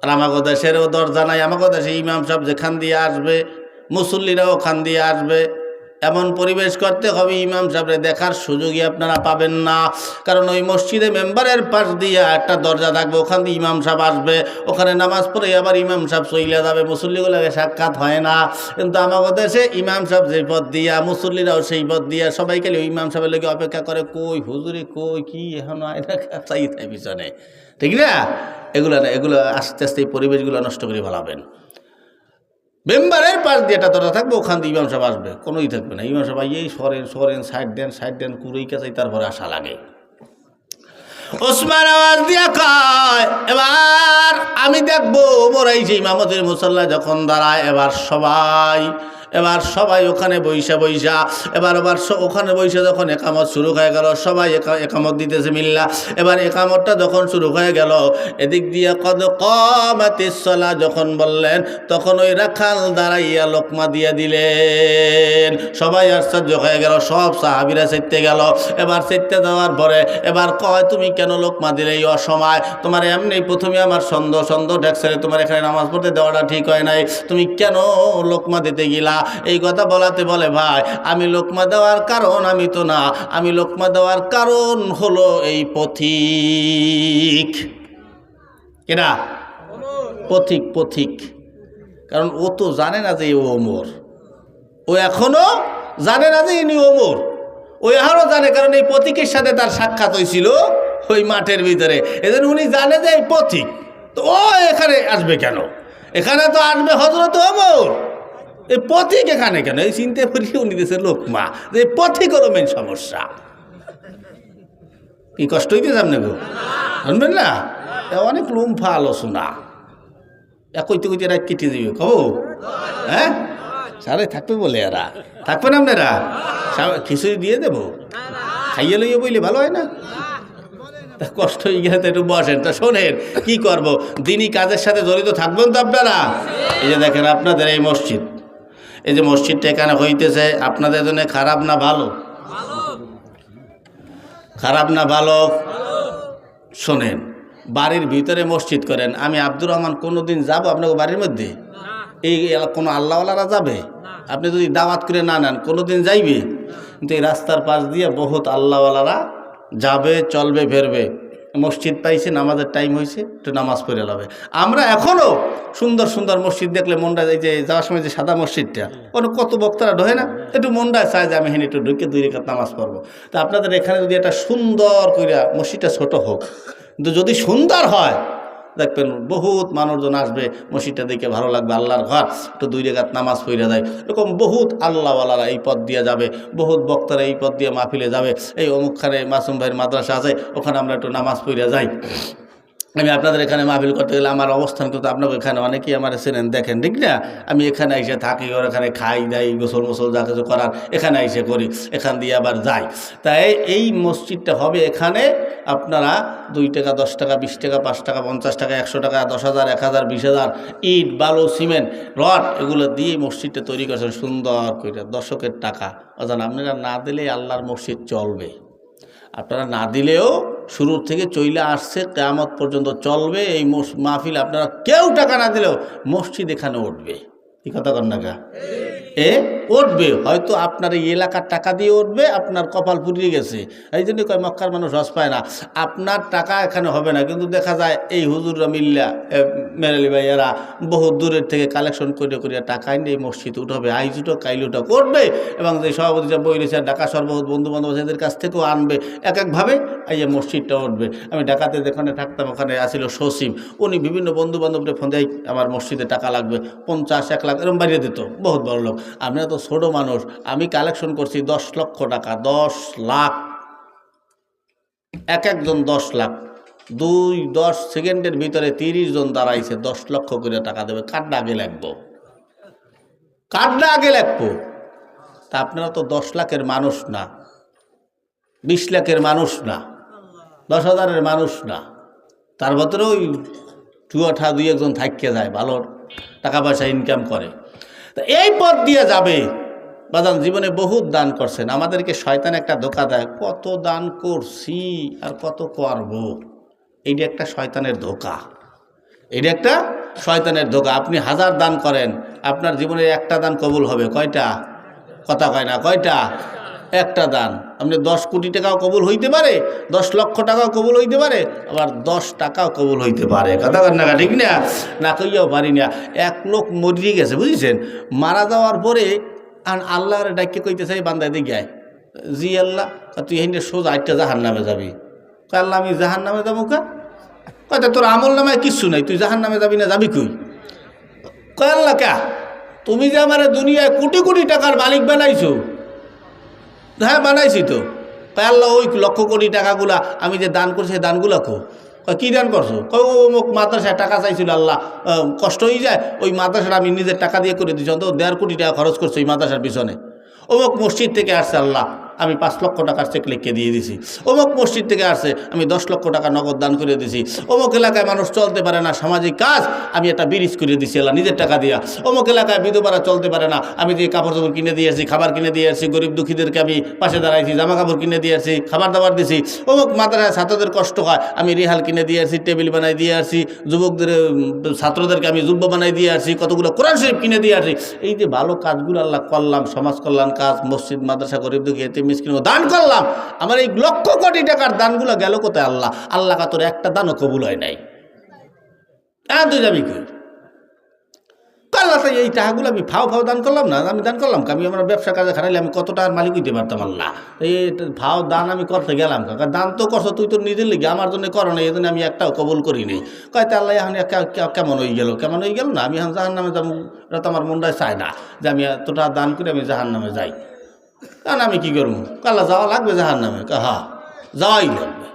আর আমাগো দেশেরও দরজা নাই, আমাগো দেশে ইমাম সাহেব যেখান দিয়ে আসবে মুসল্লিরাও ওখান দিয়ে আসবে, এমন পরিবেশ করতে হবে ইমাম সাহেবরে দেখার সুযোগই আপনারা পাবেন না, কারণ ওই মসজিদে মেম্বারের পাশ দিয়ে একটা দরজা থাকবে, ওখান দিয়ে ইমাম সাহেব আসবে, ওখানে নামাজ পড়ে আবার ইমাম সাহেব চইলা যাবে, মুসল্লিগুলোকে সাক্ষাৎ হয় না। কিন্তু আমাদের দেশে ইমাম সাহেব যে পথ দিয়া, মুসল্লিরাও সেই পথ দিয়া, সবাই খালি ইমাম সাহেবের লোকে অপেক্ষা করে, কই হুজুরে কই কি এখন চাই তাই পিছনে, ঠিক না? এগুলো না, এগুলো আস্তে আস্তে এই পরিবেশগুলো নষ্ট করে ফেলাবেন। মেম্বারের পাশ দিয়ে একটা দরজা থাকবে, ওখান দিয়ে ইমাম সাহেব আসবে, কোনোই থাকবে না, ইমাম সাহেব এই সরেন সাইড দেন কুড়েই কাছে, তারপরে আসা লাগে। ওসমান আওয়াজ দিয়া কয় এবার আমি দেখবো ওমর আইছে ইমামতের মুসাল্লা যখন দাঁড়ায়, এবার সবাই এবার সবাই ওখানে বৈশা এবার ওখানে বৈশা যখন একামত শুরু হয়ে গেল, সবাই একামত দিতেছে মিল্লা। এবার একামতটা যখন শুরু হয়ে গেল, এদিক দিয়ে কদ কামাতিস সালাহ যখন বললেন, তখন ওই রাখাল দাঁড়াইয়া লোকমা দিয়ে দিলেন। সবাই আশ্চর্য হয়ে গেল, সব সাহাবীরা চেতে গেল। এবার চেতে দেওয়ার পরে এবার কয়, তুমি কেন লোকমা দিলে এই অসময়? তোমার এমনি প্রথমে আমার সন্দেহ ঢেকছে, তোমার এখানে নামাজ পড়তে দেওয়াটা ঠিক হয় নাই, তুমি কেন লোকমা দিতে গেলা? এই কথা বলাতে বলে, ভাই আমি লোকমা দেওয়ার কারণ আমি তো না, আমি লোকমা দেওয়ার কারণ হলো এই পথিক। কেনা পথিক, কারণ ও তো জানে না যে ও ওমর, ও এখনো জানে না যে ইনি ওমর, ও এখনো জানে, কারণ এই পথিকের সাথে তার সাক্ষাৎ হয়েছিল ওই মাঠের ভিতরে। এজন্য উনি জানে যে এই পথিক, তো ও এখানে আসবে কেন? এখানে তো আসবে হযরত ওমর, এই পথিক এখানে কেন? এই চিন্তা করিয়ে উনি দিয়েছে লোকমা, যে পথিক হলো মেন সমস্যা। কি কষ্ট হইতেছে আপনি গো, শুনবেন না? অনেক লুম্ফা আলোচনা, কইতে কইতে রাত কেটে যাবে। কবো হ্যাঁ, সারে থাকবে বলে, এরা থাকবেন আপনারা, খিচুড়ি দিয়ে দেবো, খাইয়ে লইয়ে বইলে ভালো হয় না? কষ্ট হয়ে গেলে তো একটু বসেন, তা শোনেন কি করবো, দিনই কাজের সাথে জড়িত থাকবেন তো আপনারা। এই যে দেখেন আপনাদের এই মসজিদ, এই যে মসজিদটা এখানে হইতেছে, আপনাদের জন্য খারাপ না ভালো? খারাপ না ভালো? শোনেন, বাড়ির ভিতরে মসজিদ করেন, আমি আব্দুর রহমান কোনোদিন যাব আপনাকে বাড়ির মধ্যে? এই কোনো আল্লাহওয়ালারা যাবে? আপনি যদি দাওয়াত করে না নেন কোনোদিন যাইবে? কিন্তু এই রাস্তার পাশ দিয়ে বহুত আল্লাহওয়ালারা যাবে, চলবে, ফেরবে। মসজিদ পাইছে, নামাজের টাইম হয়েছে, একটু নামাজ পড়ে যাবে। আমরা এখনও সুন্দর সুন্দর মসজিদ দেখলে মনটা, এই যে যাওয়ার সময় যে সাদা মসজিদটা, ওটা কত বক্তারা ঢোহে না, একটু মনটা চায় যে আমি হেন একটু ঢুকে 2 রাকাত নামাজ পড়বো। তা আপনাদের এখানে যদি একটা সুন্দর করে, মসজিদটা ছোট হোক কিন্তু যদি সুন্দর হয়, দেখবেন বহুত মানুষজন আসবে, মসজিদটা দেখে ভালো লাগবে, আল্লাহর ঘর, একটু 2 রাকাত নামাজ পড়ে যায়। এরকম বহুত আল্লাহওয়ালারা এই পথ দিয়ে যাবে, বহুত বক্তারা এই পথ দিয়ে মাহফিলে যাবে। এই অমুকখানে মাসুম ভাইয়ের মাদ্রাসা আছে, ওখানে আমরা একটু নামাজ পড়ে যাই। আমি আপনাদের এখানে মাহফিল করতে গেলে আমার অবস্থান কিন্তু আপনাকে এখানে অনেকেই আমার চেনেন, দেখেন, ঠিক না? আমি এখানে এসে থাকি, ওর এখানে খাই দাই, গোসল মোসল যা কিছু করার এখানে এসে করি, এখান দিয়ে আবার যাই। তাই এই মসজিদটা হবে এখানে আপনারা 2 টাকা, 10 টাকা, 20 টাকা, 5 টাকা, 50 টাকা, 100 টাকা, 10,000, 1,000, 20,000 ইট, বালু, সিমেন্ট, রড এগুলো দিয়ে মসজিদটা তৈরি করছেন সুন্দর করে, দর্শকের টাকা। অজান আপনারা না দিলে আল্লাহর মসজিদ চলবে, আপনারা না দিলেও শুরুর থেকে চইলা আসছে, কিয়ামত পর্যন্ত চলবে এই মাহফিল। আপনারা কেউ টাকা না দিলেও মসজিদ এখানে উঠবে। কি কথা কন না? উঠবে, হয়তো আপনার এই এলাকার টাকা দিয়ে উঠবে, আপনার কপাল পুড়িয়ে গেছে। এই জন্য কয় মক্কার মানুষ হজ পায় না। আপনার টাকা এখানে হবে না, কিন্তু দেখা যায় এই হুজুররা মিল্লা, মেরালি ভাই, এরা বহু দূরের থেকে কালেকশন করে টাকা এনে এই মসজিদ উঠবে, আইজ উঠো কাইল উঠো করবে। এবং যে সভাপতিরা বই রয়েছে, ঢাকা সর্বত বন্ধু বান্ধব এদের কাছ থেকেও আনবে, এক একভাবে এই মসজিদটা উঠবে। আমি ঢাকাতে যেখানে থাকতাম, ওখানে আসিল সসীম, উনি বিভিন্ন বন্ধু বান্ধবদের ফোন দেয়, আমার মসজিদে টাকা লাগবে 50, 1 লাখ এরকম বাড়িয়ে দিত, বহুত বড় লোক। আপনারা তো ছোট মানুষ, আমি কালেকশন করছি 10 লক্ষ টাকা, 10 লাখ, এক একজন 10 লাখ, 10 সেকেন্ডের ভিতরে 30 জন দাঁড়াইছে, 10 লক্ষ করে টাকা দেবে। কার্ডটা আগে লাগবো, কার্ডটা আগে লাগবো। তা আপনারা তো 10 লাখের মানুষ না, 20 লাখের মানুষ না, 10,000-এর মানুষ না, তার ভিতরে ওই টুয়াঠা 2-1 থাকিয়ে যায়, ভালো টাকা পয়সা ইনকাম করে। তা এই পথ দিয়ে যাবে। বাজান জীবনে বহুত দান করছেন, আমাদেরকে শয়তান একটা ধোঁকা দেয়, কত দান করছি আর কত করব, এইটা একটা শয়তানের ধোঁকা, এইটা একটা শয়তানের ধোঁকা। আপনি 1000 দান করেন, আপনার জীবনে একটা দান কবুল হবে কয়টা? কথা কয় না, কয়টা? একটা দান। আপনি 10 কোটি টাকাও কবুল হইতে পারে, 10 লক্ষ টাকাও কবুল হইতে পারে, আবার 10 টাকাও কবুল হইতে পারে। কথা কন না, ঠিক না? না কইয়াও পারি না। এক লোক মরিয়ে গেছে, বুঝেছেন? মারা যাওয়ার পরে আর আল্লাহর ডাইকে কইতেছে, বান্দায় দিকে জি আল্লাহ, তুই হেঁটে সোজা 8টা জাহান নামে যাবি। আল্লাহ আমি জাহান নামে যাবো কা? কয়টা তোর আমল নামায় কিচ্ছু নাই, তুই জাহান নামে যাবি না, যাবি কই? কয় আল্লাহ কা, তুমি যে আমার দুনিয়ায় কোটি কোটি টাকার মালিক বানাইছো। হ্যাঁ বানাইছি তো। তাই আল্লাহ ওই লক্ষ কোটি টাকাগুলা আমি যে দান করছি, সেই দানগুলা কো? কী দান করছো? অমুক মাদ্রাসায় টাকা চাইছিল, আল্লাহ কষ্ট হয়ে যায়, ওই মাদ্রাসাটা আমি নিজের টাকা দিয়ে করে দিচ্ছি, অন্তত 1.5 কোটি টাকা খরচ করছি ওই মাদ্রাসার পিছনে। অমুক মসজিদ থেকে আসছে, আল্লাহ আমি 5 লক্ষ টাকার চেক লিখে দিয়ে দিছি। অমুক মসজিদ থেকে আসছে, আমি 10 লক্ষ টাকা নগদ দান করে দিছি। অমুক এলাকায় মানুষ চলতে পারে না, সামাজিক কাজ আমি একটা ব্রিজ করে দিছি আল্লাহ নিজের টাকা দিয়া। অমুক এলাকায় বিধবারা চলতে পারে না, আমি যে কাপড় চোপড় কিনে দিয়ে আসছি, খাবার কিনে দিয়ে আসছি, গরিব দুঃখীদেরকে আমি পাশে দাঁড়াইছি, জামা কাপড় কিনে দিয়ে আসছি, খাবার দাবার দিছি। অমুক মাদ্রাসায় ছাত্রদের কষ্ট হয়, আমি রিহাল কিনে দিয়ে আসছি, টেবিল বানাই দিয়ে আসছি, যুবকদের ছাত্রদেরকে আমি যুব্য বানাই দিয়ে আসছি, কতগুলো কোরআন শরীফ কিনে দিয়ে আসছি। এই যে ভালো কাজগুলো আল্লাহ করলাম, সমাজ কল্যাণ কাজ, মসজিদ মাদ্রাসা, গরিব দুঃখী এতিম মিসকিন দান করলাম, আমার এই লক্ষ কোটি টাকার দানগুলো গেল কোথায়? আল্লাহ আল্লাহ কাতরে একটা দানও কবুল হয় নাই। তুই যাবি কই? আল্লাহ তাই এই টাকাগুলো আমি ফাও দান করলাম না, আমি দান করলাম, আমি আমার ব্যবসা কাজে খারাইলে আমি কত টাকার মালিক হইতে পারতাম। আল্লাহ এই ফাও দান আমি করতে গেলাম, কাকা দান তো করছো তুই তো নিজের লিগে, আমার জন্য করো না, এই জন্য আমি একটাও কবুল করিনি। কয়তে আল্লাহ এখন কেমন হয়ে গেল না, আমি এখন জাহান নামে যাবো, এটা তো আমার মনটায় চায় না যে আমি এতটা দান করে আমি জাহান নামে যাই। কারণ আমি কী করবো? আল্লাহ যাওয়া লাগবে জাহান নামে? হ্যাঁ যাওয়াই লাগবে।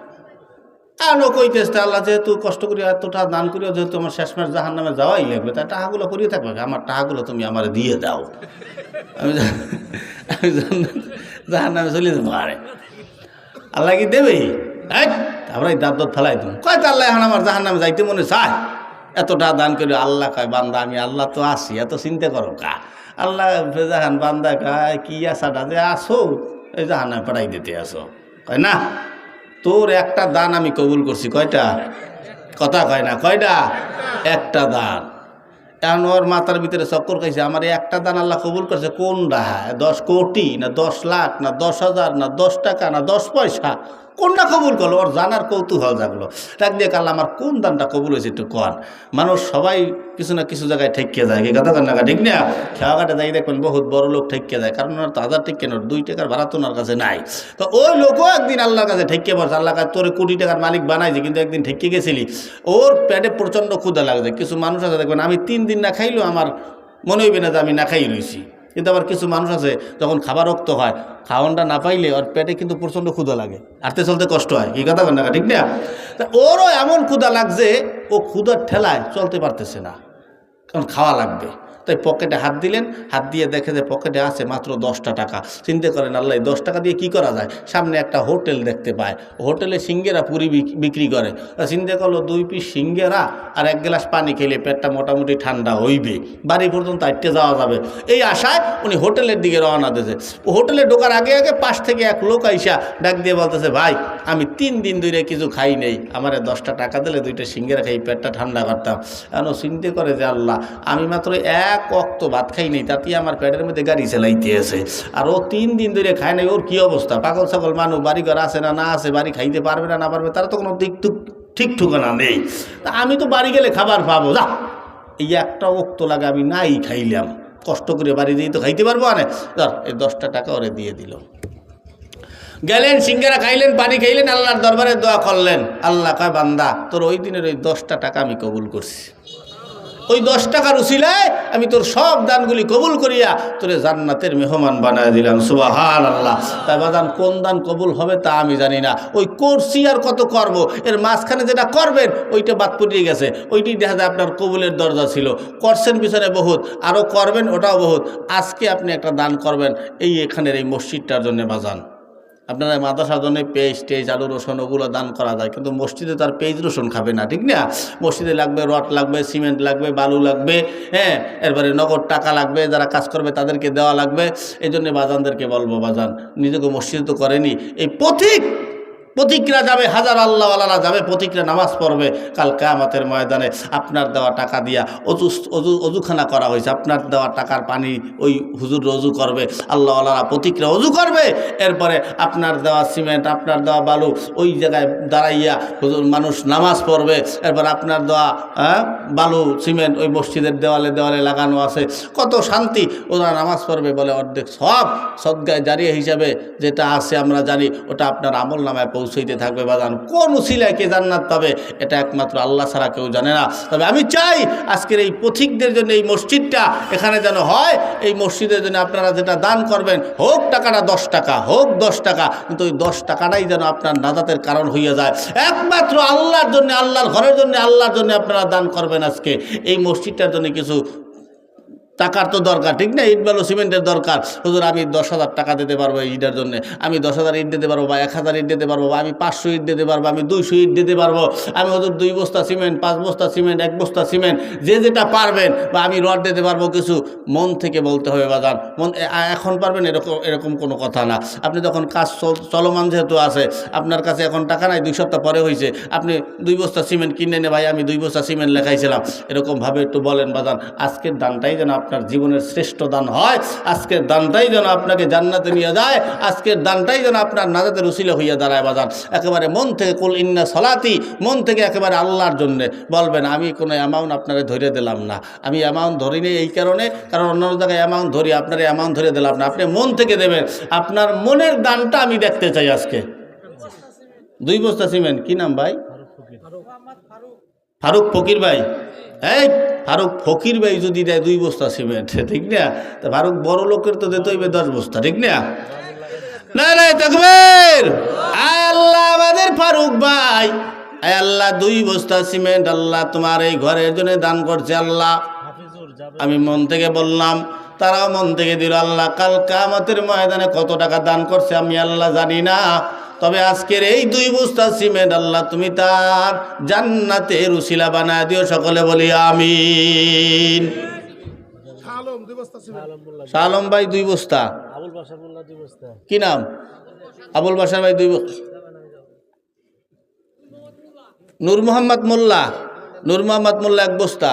আর লোক কইতেছে আল্লাহ যেহেতু কষ্ট করি এতটা দান করিও, যেহেতু আমার শেষমেশ জাহান নামে যাওয়াই লাগবে, তাই টাকাগুলো করিয়ে থাকবে, আমার টাকাগুলো তুমি আমার দিয়ে দাও, আমি জাহান নামে চলে যাবো। আরে আল্লাহ কি দেবে? আমরা এই দাঁত ফেলাই দেবো। কয়তো আল্লাহ এখন আমার জাহান নামে যাইতে মনে চায়, এতটা দান করি। আল্লাহ কয় বান্দা আমি আল্লাহ তো আসি, এত চিন্তা করো কা? আল্লাহ জাহান বান্দা কয় কি আশাটা যে আসো এই জাহান নামে পাঠাই দিতে আসো? কয় না, তোর একটা দান আমি কবুল করছি। কয়টা? কথা কয় না, কয়টা? একটা দান। এখন ওর মাথার ভিতরে চক্কর খাইছে, আমার এই একটা দান আল্লাহ কবুল করছে কোনটা? 10 কোটি না 10 লাখ না 10,000 না 10 টাকা না 10 পয়সা, কোনটা কবুল করলো? ওর জানার কৌতূহল জাগলো, ডাক দিয়ে কাল আমার কোন দানটা কবুল হয়েছে একটু কন। মানুষ সবাই কিছু না কিছু জায়গায় ঠেকিয়ে যায়, কথা কন না? ঠিক না? খেয়া ঘাটে যাই দেখবেন বহুত বড় লোক ঠেকিয়ে যায়, কারণ ওনার তো হাজার ঠেকিয়ে নোট 2 টাকার ভাড়া তো ওনার কাছে নাই। তো ওই লোকও একদিন আল্লাহর কাছে ঠেকিয়ে পড়ছে, আল্লাহ কাছে তোর কোটি টাকার মালিক বানাইছে, কিন্তু একদিন ঠেকিয়ে গেছিলি। ওর পেটে প্রচণ্ড ক্ষুধা লাগছে। কিছু মানুষ আছে দেখবেন আমি 3 দিন না খাইলেও আমার মনে হইবে না যে আমি না খাই রয়েছি। কিন্তু আবার কিছু মানুষ আছে যখন খাবার রক্ত হয়, খাওয়ানটা না পাইলে ওর পেটে কিন্তু প্রচণ্ড ক্ষুধা লাগে, হাঁটতে চলতে কষ্ট হয়। এই কথা বল না, ঠিক না? তা ওরও এমন ক্ষুধা লাগছে, ও ক্ষুধার ঠেলায় চলতে পারতেছে না, কারণ খাওয়া লাগবে। তাই পকেটে হাত দিলেন, হাত দিয়ে দেখে যে পকেটে আছে মাত্র 10টা টাকা। চিন্তা করেন আল্লাহ 10 টাকা দিয়ে কি করা যায়? সামনে একটা হোটেল দেখতে পায়, হোটেলে সিঙ্গেরা পুরি বিক্রি করে। চিন্তা করলো 2 পিস সিঙ্গেরা আর 1 গ্লাস পানি খেলে পেটটা মোটামুটি ঠান্ডা হইবে, বাড়ি পর্যন্ত হাঁটতে যাওয়া যাবে। এই আশায় উনি হোটেলের দিকে রওনা দিয়েছে। হোটেলে ঢোকার আগে আগে পাশ থেকে এক লোক আইসা ডাক দিয়ে বলতেছে, ভাই আমি 3 দিন ধরে কিছু খাই নেই, আমার 10টা টাকা দিলে 2টা সিঙ্গেরা খাই পেটটা ঠান্ডা করতাম। এখন চিন্তা করে যে আল্লাহ আমি মাত্র 1 ওয়াক্ত ভাত খাই নেই, তাতে আমার পেটের মধ্যে গাড়ি চালাইতে আছে, আর ও 3 দিন ধরে খায় নাই। ওর কি অবস্থা? পাগল ছাগল মানুষ, বাড়ি ঘর আছে না না আছে, বাড়ি খাইতে পারবে না না পারবে, তার তো কোনো ঠিক ঠিকানা নেই। তা আমি তো বাড়ি গেলে খাবার পাবো, যা এই একটা ওক্ত লাগে আমি নাই খাইলাম, কষ্ট করে বাড়ি দিয়ে তো খাইতে পারবো না। ধর এই 10টা টাকা ওরে দিয়ে দিল। গেলেন, সিঙ্গারা খাইলেন, পানি খাইলেন, আল্লাহর দরবারে দোয়া করলেন। আল্লাহ কয় বান্দা তোর ওই দিনের ওই 10টা টাকা আমি কবুল করছি, ওই 10 টাকার উসিলায় আমি তোর সব দানগুলি কবুল করিয়া তোরে জান্নাতের মেহমান বানায় দিলাম। সুবহানাল্লাহ। তাই বাদান কোন দান কবুল হবে তা আমি জানি না, ওই করছি আর কত করব, এর মাঝখানে যেটা করবেন ওইটা বাদ পড়িয়ে গেছে, ওইটি দেখা যায় আপনার কবুলের দরজা ছিল, করছেন পিছনে বহুত, আরও করবেন ওটাও বহুত। আজকে আপনি একটা দান করবেন এই এখানের এই মসজিদটার জন্য বাজান। আপনারা মাদ্রাসার জন্য পেঁয়াজ টেজ আলু রসুন ওগুলো দান করা যায়, কিন্তু মসজিদে তার পেঁয়াজ রসুন খাবে না, ঠিক না? মসজিদে লাগবে রড লাগবে, সিমেন্ট লাগবে, বালু লাগবে, হ্যাঁ, এরপরে নগদ টাকা লাগবে, যারা কাজ করবে তাদেরকে দেওয়া লাগবে। এই জন্য বাজানদেরকে বলবো, বাজান নিজেকে মসজিদে তো করেনি, এই পথিকরা যাবে, হাজার আল্লাহওয়ালারা যাবে, পথিকরা নামাজ পড়বে, কাল কিয়ামতের ময়দানে আপনার দেওয়া টাকা দিয়া অজুখানা করা হয়েছে, আপনার দেওয়া টাকার পানি ওই হুজুর অজু করবে, আল্লাহওয়ালারা পথিকরা অজু করবে, এরপরে আপনার দেওয়া সিমেন্ট আপনার দেওয়া বালু ওই জায়গায় দাঁড়াইয়া হুজুর মানুষ নামাজ পড়বে, এরপর আপনার দেওয়া বালু সিমেন্ট ওই মসজিদের দেওয়ালে দেওয়ালে লাগানো আছে, কত শান্তি, ওরা নামাজ পড়বে বলে অর্ধেক সব সদগায়ে জারিয়া হিসাবে যেটা আছে আমরা জানি, ওটা আপনার আমল নামায় পৌঁছাইতে থাকবে বাজান। কোন উসিলায় কে জান্নাত পাবে এটা একমাত্র আল্লাহ ছাড়া কেউ জানে না। তবে আমি চাই আজকের এই পথিকদের জন্য এই মসজিদটা এখানে যেন হয়, এই মসজিদের জন্য আপনারা যেটা দান করবেন, হোক টাকাটা 10 টাকা, হোক 10 টাকা, কিন্তু ওই 10 টাকাটাই যেন আপনার নাজাতের কারণ হইয়া যায়। একমাত্র আল্লাহর জন্য, আল্লাহর ঘরের জন্য, আল্লাহর জন্য আপনারা দান করবেন। আজকে এই মসজিদটার জন্য কিছু টাকার তো দরকার, ঠিক না? ইট বালু সিমেন্টের দরকার। হুজুর আমি 10,000 টাকা দিতে পারবো ইটের জন্য, আমি 10,000 ইট দিতে পারবো, বা 1,000 ইট দিতে পারবো, বা আমি 500 ইট দিতে পারবো, আমি 200 ইট দিতে পারবো, আমি হুজুর 2 বস্তা সিমেন্ট, 5 বস্তা সিমেন্ট, 1 বস্তা সিমেন্ট, যে যেটা পারবেন, বা আমি রড দিতে পারবো কিছু। মন থেকে বলতে হবে বাজান। মন এখন পারবেন এরকম কোনো কথা না। আপনি যখন কাজ চলমান যেহেতু আছে, আপনার কাছে এখন টাকা নাই, 2 সপ্তাহ পরে হয়েছে, আপনি 2 বস্তা সিমেন্ট কিনে নে, ভাই আমি 2 বস্তা সিমেন্ট লেখাইছিলাম, এরকমভাবে একটু বলেন বাজান। আজকের দানটাই যেন আপনার জীবনের শ্রেষ্ঠ দান হয়, আজকের দানটাই যেন আপনাকে জান্নাতে নিয়ে যায়, আজকের দানটাই যেন আপনার নাজাতের উসিলা হইয়া দাঁড়ায় বাজান। একেবারে মন থেকে কুল ইন্না সলাতি, মন থেকে একেবারে আল্লাহর জন্যে বলবেন। আমি কোনো অ্যামাউন্ট আপনারা ধরে দিলাম না, আমি অ্যামাউন্ট ধরিনি এই কারণে, কারণ অন্যান্য জায়গায় অ্যামাউন্ট ধরি, আপনার অ্যামাউন্ট ধরে দিলাম না, আপনি মন থেকে দেবেন। আপনার মনের দানটা আমি দেখতে চাই আজকে। 2 বস্তা সিমেন্ট, কি নাম ভাই? ফারুক ফকির ভাই। এই ফারুক ফকির ভাই যদি দেয় 2 বস্তা সিমেন্ট, ঠিক না? তা ফারুক বড় লোকের তো দিতে হইবে 10 বস্তা, ঠিক না? নারে তাকবীর। আয় আল্লাহ, আমাদের ফারুক ভাই, আয় আল্লাহ 2 বস্তা সিমেন্ট আল্লাহ তোমার এই ঘরের জন্য দান করছে। আল্লাহ আমি মন থেকে বললাম, তারাও মন থেকে দিল। আল্লাহ কাল কিয়ামতের ময়দানে কত টাকা দান করছে আমি আল্লাহ জানি না, তবে আজকের এই 2 বস্তা সিমেন্ট আল্লাহ তুমি তার জান্নাতের উসিলা বানায় দিও। সকলে বলি আমিন। শালম ভাই 2 বস্তা, কি নাম? আবুল বাশার ভাই 2 বস্তা, নূর মোহাম্মদ মোল্লা 1 বস্তা।